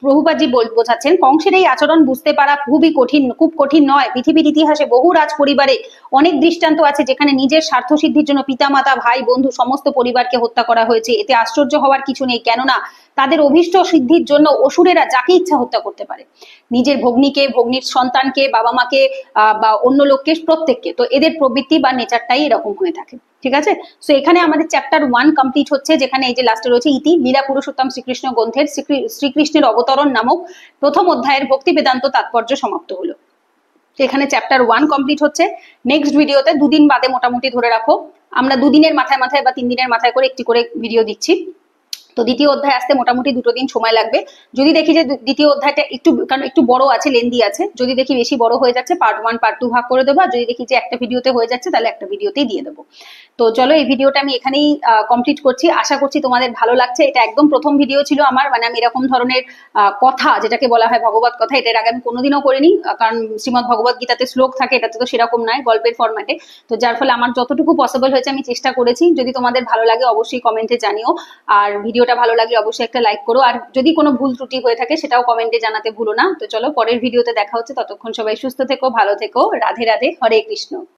প্রভুপাদজি বোঝাচ্ছেন কংসের এই আচরণ বুঝতে পারা খুবই কঠিন, খুব কঠিন নয়। পৃথিবীর ইতিহাসে বহু রাজ পরিবারে অনেক দৃষ্টান্ত আছে যেখানে নিজের স্বার্থ সিদ্ধির জন্য পিতামাতা, ভাই, বন্ধু সমস্ত পরিবারকে হত্যা করা হয়েছে। এতে আশ্চর্য হওয়ার কিছু নেই, কেননা তাদের অভীষ্ট সিদ্ধির জন্য অসুরেরা যাকে ইচ্ছা হত্যা করতে পারে, নিজের ভগ্নীকে, ভগ্নীর সন্তানকে, বাবা মাকে বা অন্য লোককে, প্রত্যেককে। তো এদের প্রবৃত্তি বা নেচারটাই এরকম হয়ে থাকে। ঠিক আছে, তো এখানে আমাদের চ্যাপ্টার 1 কমপ্লিট হচ্ছে, যেখানে এই যে লাস্টে রয়েছে ইতি লীলা পুরুষোত্তম শ্রীকৃষ্ণ গ্রন্থের শ্রীকৃষ্ণের অবতরণ নামক প্রথম অধ্যায়ের ভক্তি বেদান্ত তাৎপর্য সমাপ্ত হলো। এখানে চ্যাপ্টার 1 কমপ্লিট হচ্ছে। নেক্সট ভিডিওতে দুদিন বাদে মোটামুটি ধরে রাখো, আমরা দুদিনের মাথায় মাথায় বা 3 দিনের মাথায় করে একটি করে ভিডিও দিচ্ছি। তো দ্বিতীয় অধ্যায় আসতে মোটামুটি 2 দিন সময় লাগবে। যদি দেখি যে দ্বিতীয় অধ্যায়টা একটু, কারণ একটু বড় আছে, লেন্দি আছে, যদি দেখি বেশি বড় হয়ে যাচ্ছে পার্ট 1 পার্ট 2 ভাগ করে দেবো, আর যদি দেখি যে একটা ভিডিওতে হয়ে যাচ্ছে তাহলে একটা ভিডিওতেই দিয়ে দেবো। তো চলো এই ভিডিওটা আমি এখানেই কমপ্লিট করছি। আশা করছি তোমাদের ভালো লাগছে। এটা একদম প্রথম ভিডিও ছিল আমার, মানে আমি এরকম ধরনের কথা, যেটাকে বলা হয় ভগবত কথা, এটার আগে আমি কোনোদিনও করিনি। কারণ শ্রীমদ ভগবত গীতাতে শ্লোক থাকে, এটাতে তো সেরকম নয়, গল্পের ফরম্যাটে। তো যার ফলে আমার যতটুকু পসিবল হয়েছে আমি চেষ্টা করেছি। যদি তোমাদের ভালো লাগে অবশ্যই কমেন্টে জানিও, আর ভিডিওটা ভালো লাগলে অবশ্যই একটা লাইক করো, আর যদি কোনো ভুল ত্রুটি হয়ে থাকে সেটাও কমেন্টে জানাতে ভুলো না। তো চলো পরের ভিডিওতে দেখা হচ্ছে, ততক্ষণ সবাই সুস্থ থেকো, ভালো থেকো, রাধে রাধে, হরে কৃষ্ণ।